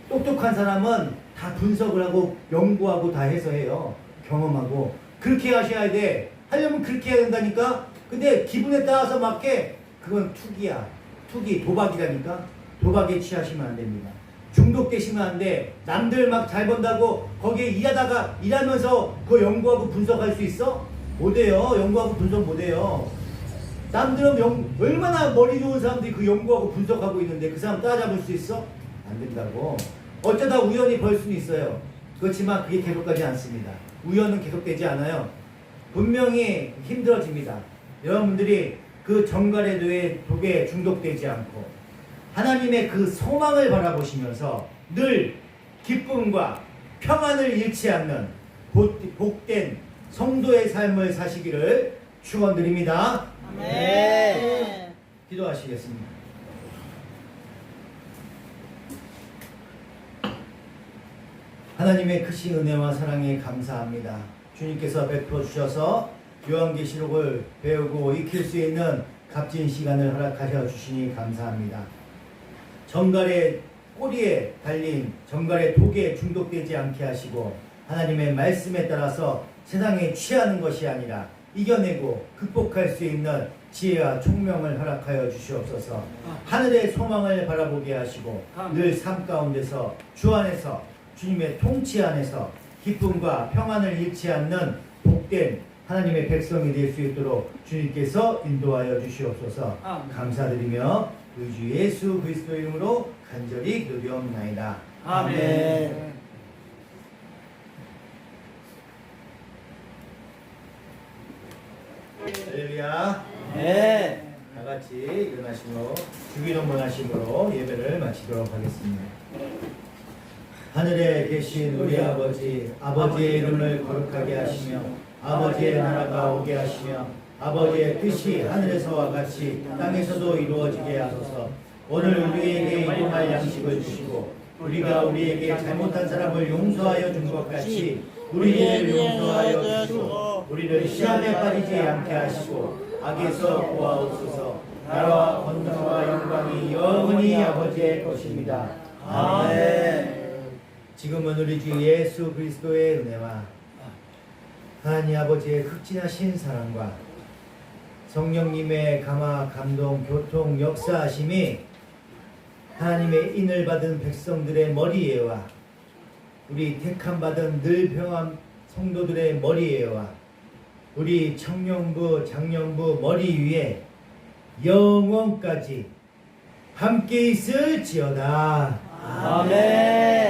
똑똑한 사람은 다 분석을 하고 연구하고 다 해서 해요. 경험하고. 그렇게 하셔야 돼. 하려면 그렇게 해야 된다니까. 근데 기분에 따라서 맞게 그건 투기야. 투기, 도박이라니까. 도박에 취하시면 안 됩니다. 중독되시면 안 돼. 남들 막 잘 번다고 거기에 일하면서 그거 연구하고 분석할 수 있어? 못해요. 연구하고 분석 못해요. 남들은 얼마나 머리 좋은 사람들이 그 연구하고 분석하고 있는데 그 사람 따라잡을 수 있어? 안 된다고. 어쩌다 우연히 벌 수는 있어요. 그렇지만 그게 계속가지 않습니다. 우연은 계속되지 않아요. 분명히 힘들어집니다. 여러분들이 그 정갈의 독에 중독되지 않고 하나님의 그 소망을 바라보시면서 늘 기쁨과 평안을 잃지 않는 복된 성도의 삶을 사시기를 축원드립니다. 아멘. 기도하시겠습니다. 하나님의 크신 은혜와 사랑에 감사합니다. 주님께서 베풀어 주셔서 요한계시록을 배우고 익힐 수 있는 값진 시간을 허락하여 주시니 감사합니다. 정갈의 꼬리에 달린 정갈의 독에 중독되지 않게 하시고 하나님의 말씀에 따라서 세상에 취하는 것이 아니라 이겨내고 극복할 수 있는 지혜와 총명을 허락하여 주시옵소서. 하늘의 소망을 바라보게 하시고 늘 삶 가운데서 주 안에서 주님의 통치 안에서 기쁨과 평안을 잃지 않는 복된 하나님의 백성이 될 수 있도록 주님께서 인도하여 주시옵소서. 감사드리며 우리 주 예수 그리스도 이름으로 간절히 기도하옵나이다. 아멘. 할렐루야. 네. 다 같이 일어나시고 주기도문 하심으로 예배를 마치도록 하겠습니다. 하늘에 계신 우리 아버지, 아버지의 이름을 거룩하게 하시며 아버지의 나라가 오게 하시며 아버지의 뜻이 하늘에서와 같이 땅에서도 이루어지게 하소서. 오늘 우리에게 일용할 양식을 주시고 우리가 우리에게 잘못한 사람을 용서하여 준 것 같이 우리를 용서하여 주시고 우리를 시험에 빠지지 않게 하시고 악에서 구하옵소서. 나라와 권능과 영광이 영원히 아버지의 것입니다. 아멘. 지금은 우리 주 예수 그리스도의 은혜와 하나님 아버지의 극진하신 사랑과 성령님의 감화, 감동, 교통, 역사하심이 하나님의 인을 받은 백성들의 머리에와 우리 택함 받은 늘 평안 성도들의 머리에와 우리 청년부, 장년부 머리 위에 영원까지 함께 있을지어다. 아멘.